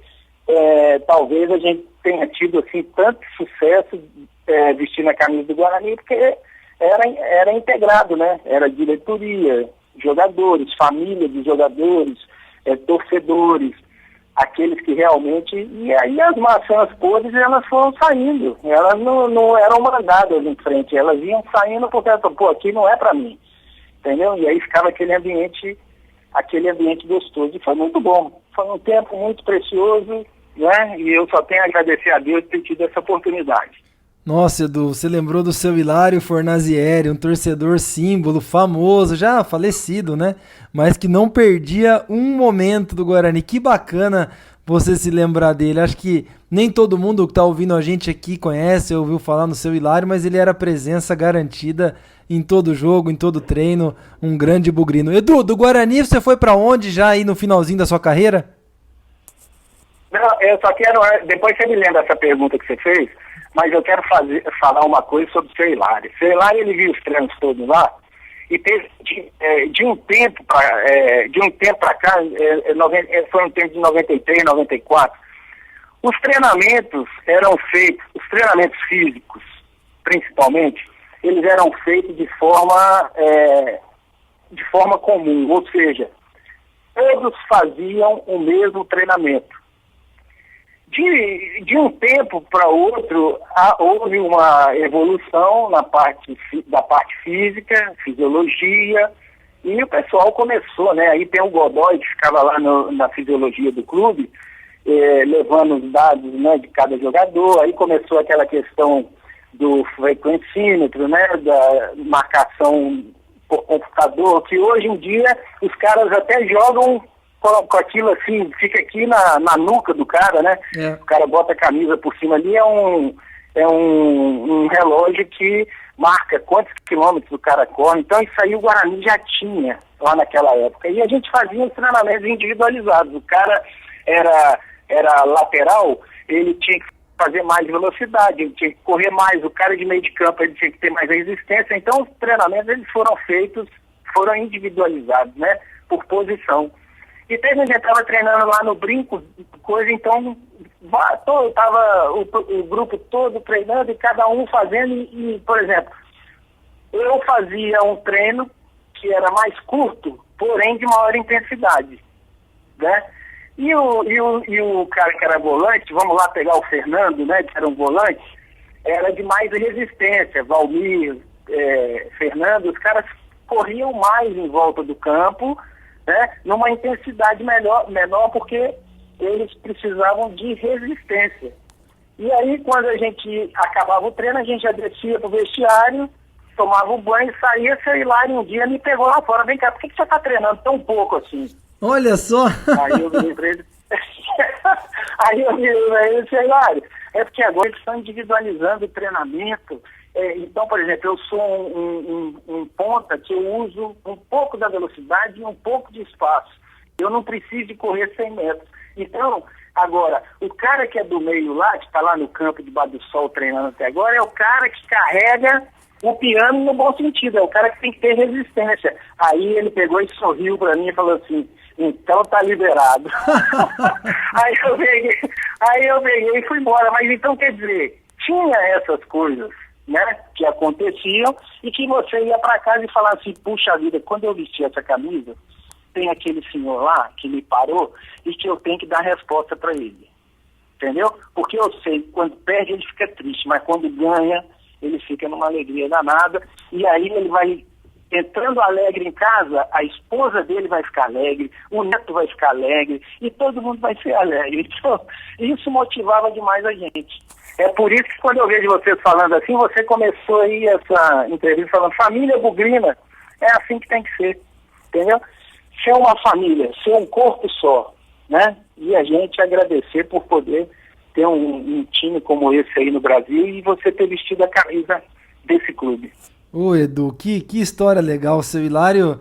talvez a gente tenha tido assim tanto sucesso vestindo a camisa do Guarani, porque era integrado, né? Era diretoria, jogadores, família de jogadores, torcedores, aqueles que realmente... E aí as maçãs podres, elas foram saindo. Elas não eram mandadas em frente, elas iam saindo porque, pô, aqui não é para mim. Entendeu? E aí ficava aquele ambiente gostoso. E foi muito bom. Foi um tempo muito precioso, né? E eu só tenho a agradecer a Deus por ter tido essa oportunidade. Nossa, Edu, você lembrou do seu Hilário Fornazieri, um torcedor símbolo, famoso, já falecido, né? Mas que não perdia um momento do Guarani. Que bacana você se lembrar dele. Acho que nem todo mundo que tá ouvindo a gente aqui conhece, ouviu falar no seu Hilário, mas ele era presença garantida em todo jogo, em todo treino, um grande bugrino. Edu, do Guarani você foi pra onde já aí no finalzinho da sua carreira? Não, eu só quero, depois você me lembra essa pergunta que você fez, mas eu quero falar uma coisa sobre o seu Hilário. O seu Hilário, ele viu os treinos todos lá, e teve, de um tempo para cá, foi um tempo de 93, 94, os treinamentos eram feitos, os treinamentos físicos, principalmente, eles eram feitos de forma comum, ou seja, todos faziam o mesmo treinamento. De um tempo para outro, houve uma evolução da parte física, fisiologia, e o pessoal começou, né? Aí tem o Godoy, que ficava lá na fisiologia do clube, levando os dados, né, de cada jogador. Aí começou aquela questão do frequencímetro, né, da marcação por computador, que hoje em dia os caras até jogam com aquilo assim, fica aqui na nuca do cara, né? O cara bota a camisa por cima ali, é um relógio que marca quantos quilômetros o cara corre. Então isso aí o Guarani já tinha lá naquela época. E a gente fazia os treinamentos individualizados. O cara era lateral, ele tinha que fazer mais velocidade, ele tinha que correr mais. O cara de meio de campo, ele tinha que ter mais resistência. Então os treinamentos, eles foram individualizados, né? Por posição. E teve gente que estava treinando lá no brinco, coisa, então estava o grupo todo treinando e cada um fazendo, e, por exemplo, eu fazia um treino que era mais curto, porém de maior intensidade, né? E o cara que era volante, vamos lá pegar o Fernando, né, que era um volante, era de mais resistência, Valmir, Fernando, os caras corriam mais em volta do campo, né, numa intensidade menor, porque eles precisavam de resistência. E aí, quando a gente acabava o treino, a gente já descia pro vestiário, tomava um banho, saía, seu Hilário um dia me pegou lá fora. Vem cá, por que você está treinando tão pouco assim? Olha só! Aí eu virei pra ele, seu Hilário, é porque agora eles estão individualizando o treinamento. Então, por exemplo, eu sou um ponta que eu uso um pouco da velocidade e um pouco de espaço. Eu não preciso de correr 100 metros. Então, agora, o cara que é do meio lá, que está lá no campo debaixo do sol treinando até agora, é o cara que carrega o piano no bom sentido, é o cara que tem que ter resistência. Aí ele pegou e sorriu para mim e falou assim, então tá liberado. Aí eu peguei e fui embora. Mas então, quer dizer, tinha essas coisas, né, que aconteciam, e que você ia para casa e falava assim, puxa vida, quando eu vesti essa camisa, tem aquele senhor lá que me parou e que eu tenho que dar resposta para ele, entendeu? Porque eu sei que quando perde ele fica triste, mas quando ganha ele fica numa alegria danada, e aí ele vai entrando alegre em casa, a esposa dele vai ficar alegre, o neto vai ficar alegre, e todo mundo vai ser alegre. Então, isso motivava demais a gente. É por isso que quando eu vejo vocês falando assim, você começou aí essa entrevista falando família bugrina, é assim que tem que ser, entendeu? Ser uma família, ser um corpo só, né? E a gente agradecer por poder ter um time como esse aí no Brasil e você ter vestido a camisa desse clube. Ô Edu, que história legal, seu Hilário.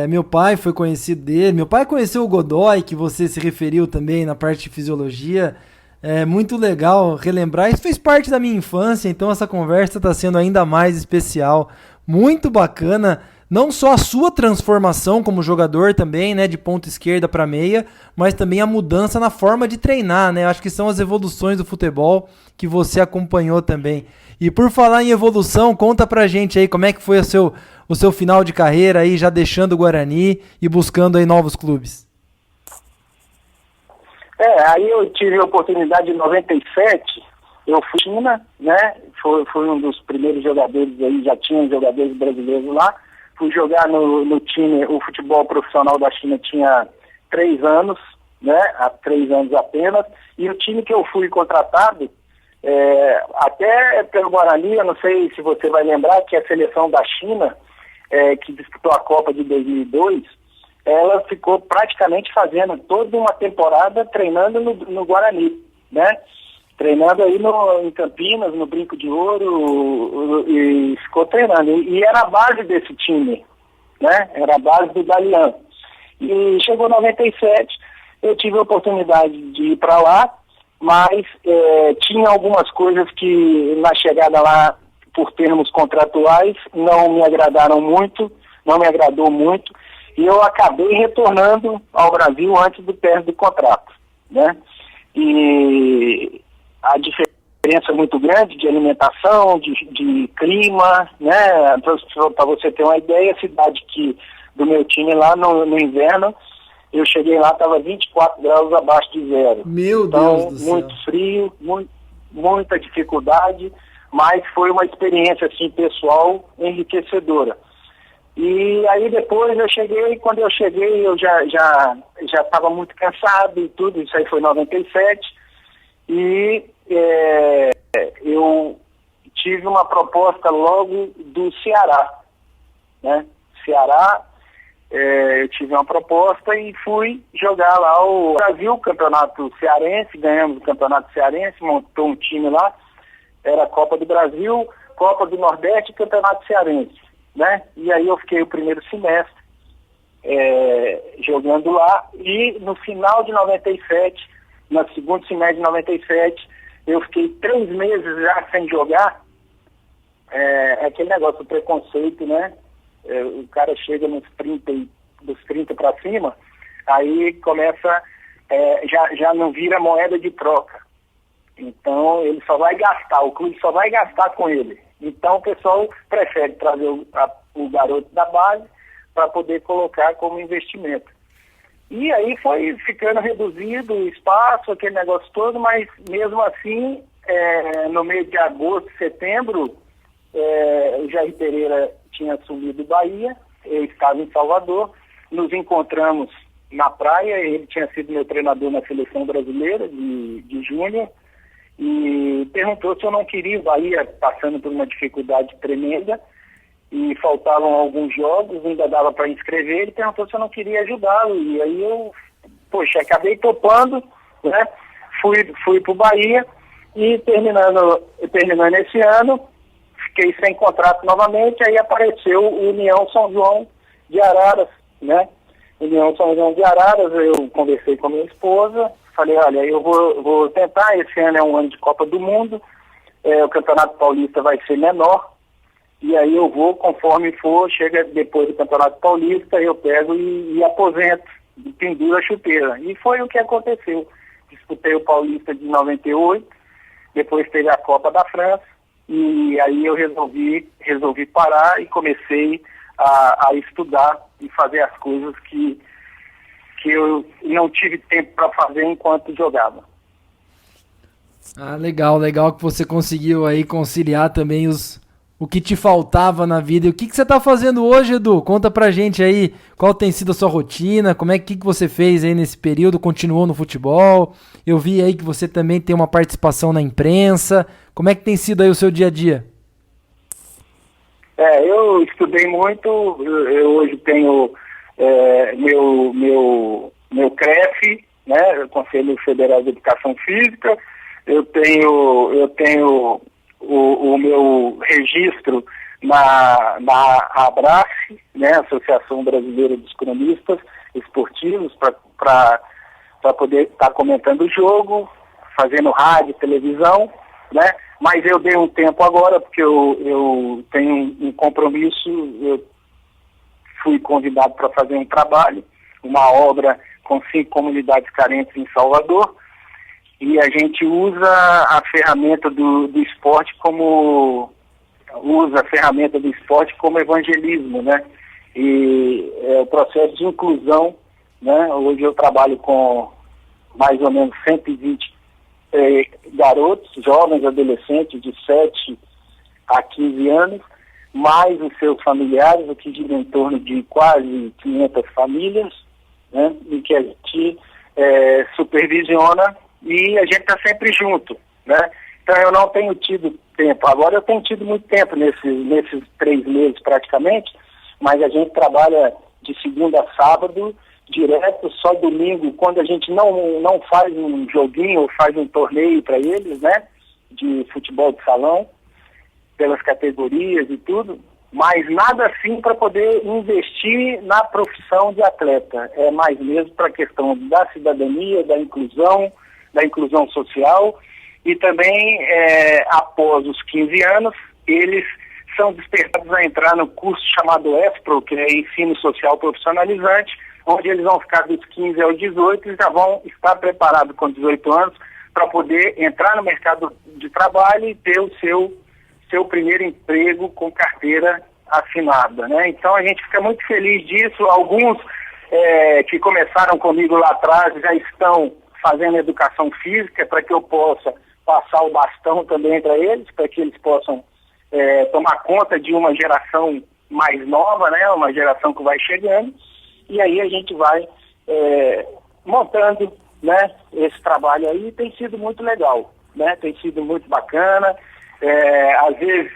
Meu pai foi conhecido dele, meu pai conheceu o Godoy, que você se referiu também na parte de fisiologia. É muito legal relembrar, isso fez parte da minha infância, então essa conversa está sendo ainda mais especial, muito bacana, não só a sua transformação como jogador também, né, de ponta esquerda para meia, mas também a mudança na forma de treinar, né, acho que são as evoluções do futebol que você acompanhou também. E por falar em evolução, conta pra gente aí como é que foi o seu final de carreira aí, já deixando o Guarani e buscando aí novos clubes. Aí eu tive a oportunidade em 97, eu fui China, né? Fui um dos primeiros jogadores aí, já tinha jogadores brasileiros lá. Fui jogar no time, o futebol profissional da China tinha 3 anos, né? Há 3 anos apenas. E o time que eu fui contratado, Até pelo Guarani, eu não sei se você vai lembrar que a seleção da China, que disputou a Copa de 2002, ela ficou praticamente fazendo toda uma temporada treinando no Guarani, né? Treinando aí em Campinas, no Brinco de Ouro, e ficou treinando. E era a base desse time, né? Era a base do Dalian. E chegou 97, eu tive a oportunidade de ir para lá, mas tinha algumas coisas que na chegada lá, por termos contratuais, não me agradou muito, e eu acabei retornando ao Brasil antes do término do contrato, né? E a diferença é muito grande de alimentação, de clima, né? Para você ter uma ideia, a cidade do meu time lá no inverno, eu cheguei lá, estava 24 graus abaixo de zero. Meu então, Deus do céu. Muito frio, muita dificuldade, mas foi uma experiência assim, pessoal enriquecedora. E aí depois quando eu cheguei, eu já estava muito cansado e tudo, isso aí foi em 97, e eu tive uma proposta logo do Ceará, né? Eu tive uma proposta e fui jogar lá o Brasil, campeonato cearense, ganhamos o campeonato cearense, montou um time lá, era Copa do Brasil, Copa do Nordeste e campeonato cearense, né? E aí eu fiquei o primeiro semestre jogando lá, e no final de 97, no segundo semestre de 97, eu fiquei 3 meses já sem jogar. Aquele negócio do preconceito, né? O cara chega dos 30 para cima, aí começa, já não vira moeda de troca. Então ele só vai gastar, o clube só vai gastar com ele. Então o pessoal prefere trazer o garoto da base para poder colocar como investimento. E aí foi ficando reduzido o espaço, aquele negócio todo, mas mesmo assim, no mês de agosto, setembro, o Jair Pereira tinha assumido o Bahia, eu estava em Salvador, nos encontramos na praia, ele tinha sido meu treinador na seleção brasileira de júnior, e perguntou se eu não queria, o Bahia passando por uma dificuldade tremenda, e faltavam alguns jogos, ainda dava para inscrever, ele perguntou se eu não queria ajudá-lo, e aí eu, acabei topando, né? Fui para o Bahia, e terminando esse ano, fiquei sem contrato novamente, aí apareceu o União São João de Araras, né? União São João de Araras, eu conversei com a minha esposa, falei, olha, eu vou tentar, esse ano é um ano de Copa do Mundo, o Campeonato Paulista vai ser menor, e aí eu vou, conforme for, chega depois do Campeonato Paulista, eu pego e aposento, e penduro a chuteira. E foi o que aconteceu. Disputei o Paulista de 98, depois teve a Copa da França, e aí eu resolvi parar e comecei a estudar e fazer as coisas que eu não tive tempo para fazer enquanto jogava. Ah, legal que você conseguiu aí conciliar também o que te faltava na vida. E o que você tá fazendo hoje, Edu? Conta pra gente aí qual tem sido a sua rotina, como que você fez aí nesse período, continuou no futebol, eu vi aí que você também tem uma participação na imprensa, como é que tem sido aí o seu dia a dia? Eu estudei muito, eu hoje tenho meu CREF, né, Conselho Federal de Educação Física, eu tenho o meu registro na ABRACE, né, Associação Brasileira dos Cronistas Esportivos, para poder estar comentando o jogo, fazendo rádio, televisão, né? Mas eu dei um tempo agora, porque eu tenho um compromisso, eu fui convidado para fazer um trabalho, uma obra com 5 comunidades carentes em Salvador, e a gente usa a ferramenta do esporte como evangelismo, né? E o processo de inclusão, né? Hoje eu trabalho com mais ou menos 120 garotos, jovens, adolescentes de 7 a 15 anos, mais os seus familiares, o que gira em torno de quase 500 famílias, né? E que a gente supervisiona, e a gente está sempre junto, né? Então eu não tenho tido tempo. Agora eu tenho tido muito tempo nesses 3 meses praticamente, mas a gente trabalha de segunda a sábado, direto, só domingo, quando a gente não faz um joguinho ou faz um torneio para eles, né, de futebol de salão, pelas categorias e tudo, mas nada assim para poder investir na profissão de atleta. É mais mesmo para a questão da cidadania, da inclusão social, e também após os 15 anos, eles são despertados a entrar no curso chamado ESPRO, que é Ensino Social Profissionalizante, onde eles vão ficar dos 15 aos 18 e já vão estar preparados com 18 anos para poder entrar no mercado de trabalho e ter o seu primeiro emprego com carteira assinada, né? Então a gente fica muito feliz disso. Alguns que começaram comigo lá atrás já estão fazendo educação física para que eu possa passar o bastão também para eles, para que eles possam tomar conta de uma geração mais nova, né? Uma geração que vai chegando, e aí a gente vai montando, né, esse trabalho aí. Tem sido muito legal, né? Tem sido muito bacana. Às vezes,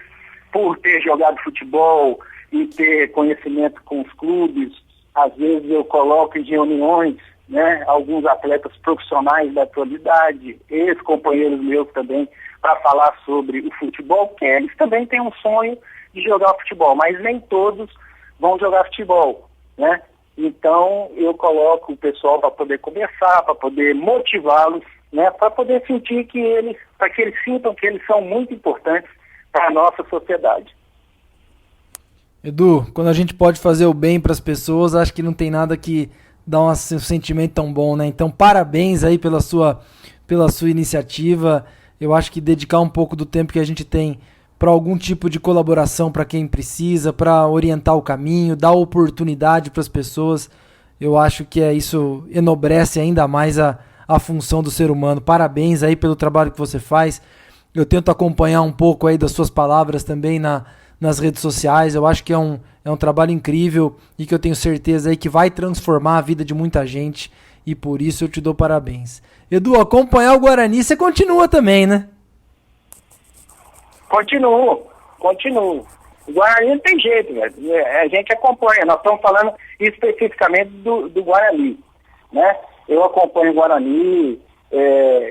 por ter jogado futebol e ter conhecimento com os clubes, às vezes eu coloco em reuniões, né, alguns atletas profissionais da atualidade, ex-companheiros meus também, para falar sobre o futebol, que eles também têm um sonho de jogar futebol, mas nem todos vão jogar futebol, né? Então eu coloco o pessoal para poder conversar, para poder motivá-los, né, para poder sentir para que eles sintam que eles são muito importantes para a nossa sociedade. Edu, quando a gente pode fazer o bem para as pessoas, acho que não tem nada que dá um sentimento tão bom, né? Então, parabéns aí pela sua iniciativa. Eu acho que dedicar um pouco do tempo que a gente tem para algum tipo de colaboração para quem precisa, para orientar o caminho, dar oportunidade para as pessoas, eu acho que isso enobrece ainda mais a função do ser humano. Parabéns aí pelo trabalho que você faz. Eu tento acompanhar um pouco aí das suas palavras também nas redes sociais. Eu acho que é um trabalho incrível e que eu tenho certeza aí que vai transformar a vida de muita gente, e por isso eu te dou parabéns. Edu, acompanhar o Guarani você continua também, né? Continuo. O Guarani não tem jeito, velho. A gente acompanha. Nós estamos falando especificamente do Guarani, né? Eu acompanho o Guarani,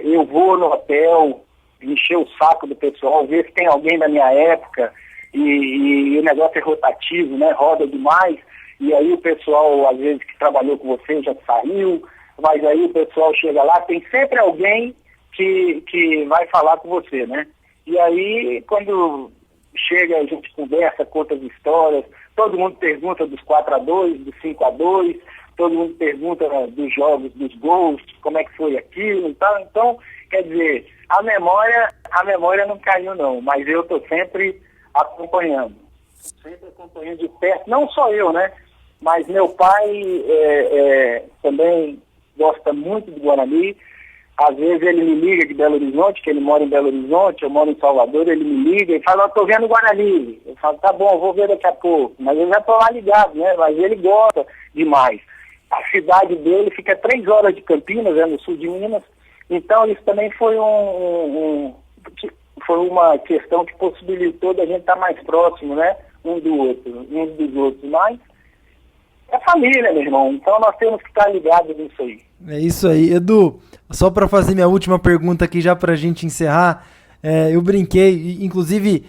eu vou no hotel, encher o saco do pessoal, ver se tem alguém da minha época, e o negócio é rotativo, né? Roda demais, e aí o pessoal, às vezes, que trabalhou com você já saiu, mas aí o pessoal chega lá, tem sempre alguém que vai falar com você, né? E aí, quando chega, a gente conversa, conta as histórias, todo mundo pergunta dos 4-2, dos 5-2, todo mundo pergunta dos jogos, dos gols, como é que foi aquilo e tal. Então, quer dizer, a memória não caiu não, mas eu estou sempre acompanhando de perto, não só eu, né? Mas meu pai também gosta muito do Guarani. Às vezes ele me liga de Belo Horizonte, que ele mora em Belo Horizonte, eu moro em Salvador, ele me liga e fala, estou vendo o Guarani. Eu falo, tá bom, vou ver daqui a pouco. Mas eu já estou lá ligado, né? Mas ele gosta demais. A cidade dele fica 3 horas de Campinas, no sul de Minas. Então isso também foi foi uma questão que possibilitou da gente estar mais próximo, né? Uns dos outros. Mas é família, meu irmão. Então nós temos que estar ligados nisso aí. É isso aí. Edu, só para fazer minha última pergunta aqui, já para a gente encerrar, eu brinquei, inclusive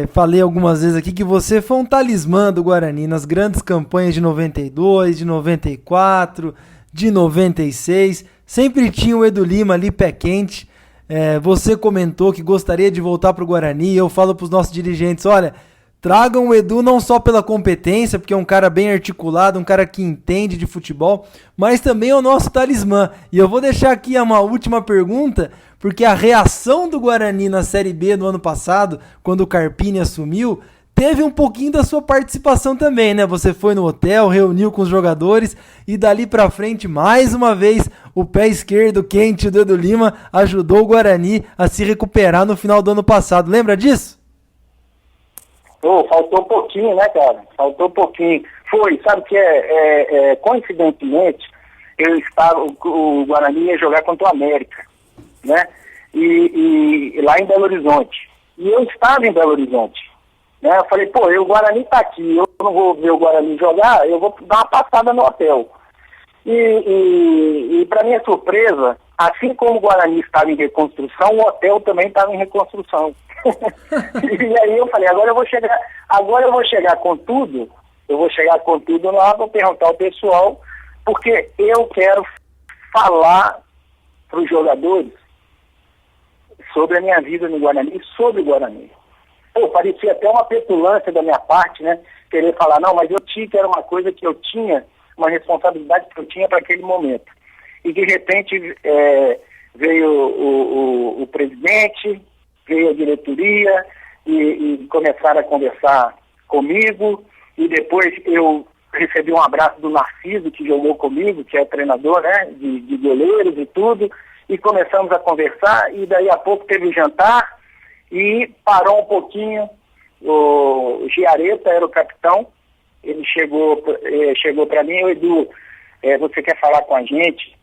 falei algumas vezes aqui que você foi um talismã do Guarani nas grandes campanhas de 92, de 94, de 96. Sempre tinha o Edu Lima ali, pé quente. Você comentou que gostaria de voltar para o Guarani. Eu falo para os nossos dirigentes, olha, tragam o Edu não só pela competência, porque é um cara bem articulado, um cara que entende de futebol, mas também é o nosso talismã. E eu vou deixar aqui uma última pergunta, porque a reação do Guarani na Série B do ano passado, quando o Carpini assumiu, teve um pouquinho da sua participação também, né? Você foi no hotel, reuniu com os jogadores e dali pra frente, mais uma vez, o pé esquerdo quente do Edu Lima ajudou o Guarani a se recuperar no final do ano passado. Lembra disso? Faltou um pouquinho, né, cara? Faltou um pouquinho. Sabe que coincidentemente, o Guarani ia jogar contra o América, né? e lá em Belo Horizonte. E eu estava em Belo Horizonte. Né? Eu falei, pô, o Guarani está aqui, eu não vou ver o Guarani jogar, eu vou dar uma passada no hotel. E para minha surpresa, assim como o Guarani estava em reconstrução, o hotel também estava em reconstrução. E aí eu falei, agora eu vou chegar com tudo, lá, vou perguntar ao pessoal, porque eu quero falar para os jogadores sobre a minha vida no Guarani, sobre o Guarani. Pô, parecia até uma petulância da minha parte, né? Querer falar, não, mas eu tinha que era uma coisa que eu tinha, uma responsabilidade que eu tinha para aquele momento. E de repente veio o presidente, veio a diretoria e começaram a conversar comigo. E depois eu recebi um abraço do Narciso, que jogou comigo, que é treinador, né, de goleiros e tudo. E começamos a conversar e daí a pouco teve o jantar e parou um pouquinho. O Giareta era o capitão. Ele chegou para mim, Edu, você quer falar com a gente?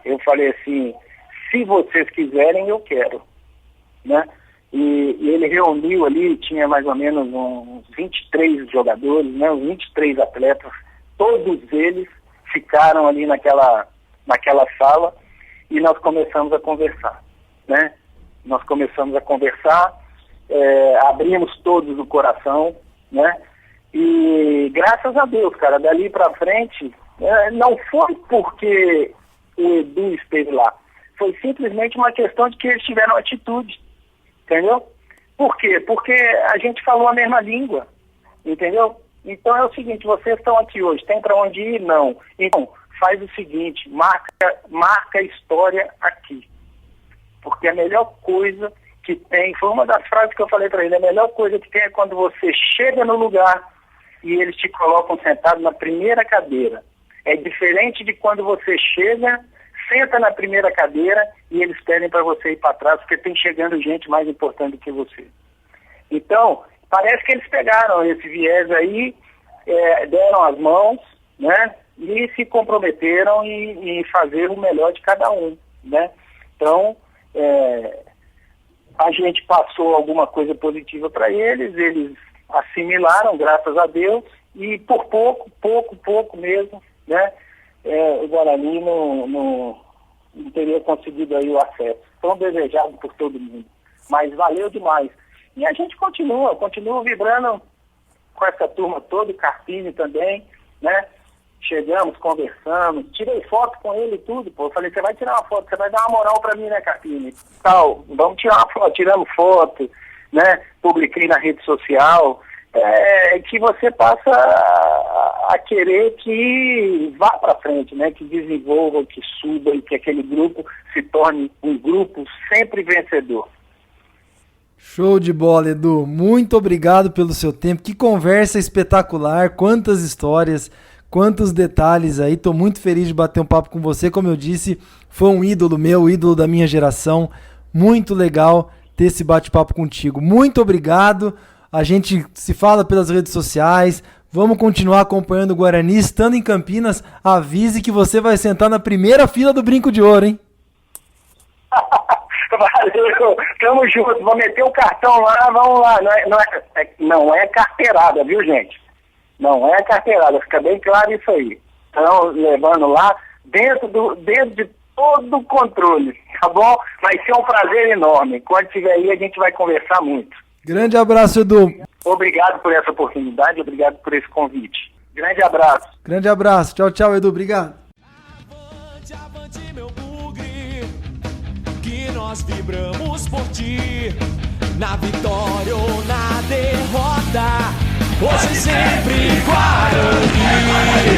Eu falei assim, se vocês quiserem, eu quero. Né? E ele reuniu ali, tinha mais ou menos uns 23 jogadores, né? Uns 23 atletas, todos eles ficaram ali naquela sala e nós começamos a conversar. Né? Nós começamos a conversar, abrimos todos o coração, né? E graças a Deus, cara, dali pra frente, não foi porque o Edu esteve lá, foi simplesmente uma questão de que eles tiveram atitude, entendeu? Por quê? Porque a gente falou a mesma língua, entendeu? Então é o seguinte, vocês estão aqui hoje, tem pra onde ir? Não. Então, faz o seguinte, marca a história aqui, porque a melhor coisa que tem, foi uma das frases que eu falei pra ele, a melhor coisa que tem é quando você chega no lugar e eles te colocam sentado na primeira cadeira. É diferente de quando você chega, senta na primeira cadeira e eles pedem para você ir para trás, porque tem chegando gente mais importante do que você. Então, parece que eles pegaram esse viés aí, deram as mãos, né, e se comprometeram em fazer o melhor de cada um, né. Então, a gente passou alguma coisa positiva para eles assimilaram, graças a Deus, e por pouco mesmo, né, o Guarani não teria conseguido aí o acesso, tão desejado por todo mundo, mas valeu demais. E a gente continua vibrando com essa turma toda, o Carpini também, né, chegamos, conversamos, tirei foto com ele e tudo, pô, eu falei, você vai tirar uma foto, você vai dar uma moral pra mim, né, Carpini? Tal, vamos tirar uma foto, tiramos foto, né, publiquei na rede social, que você passa a querer que vá para frente, né, que desenvolva, que suba e que aquele grupo se torne um grupo sempre vencedor. Show de bola, Edu. Muito obrigado pelo seu tempo. Que conversa espetacular, quantas histórias, quantos detalhes aí. Tô muito feliz de bater um papo com você. Como eu disse, foi um ídolo meu, ídolo da minha geração. Muito legal ter esse bate-papo contigo. Muito obrigado. A gente se fala pelas redes sociais. Vamos continuar acompanhando o Guarani. Estando em Campinas, avise que você vai sentar na primeira fila do Brinco de Ouro, hein? Valeu, tamo junto. Vou meter o cartão lá, vamos lá. Não é carteirada, viu, gente? Não é carteirada, fica bem claro isso aí. Então, levando lá, dentro de todo o controle, tá bom? Vai ser um prazer enorme. Quando estiver aí, a gente vai conversar muito. Grande abraço, Edu. Obrigado por essa oportunidade, obrigado por esse convite. Grande abraço. Grande abraço. Tchau, tchau, Edu. Obrigado. Avante, avante, meu bugre, que nós vibramos por ti, na vitória ou na derrota, hoje sempre Guarani.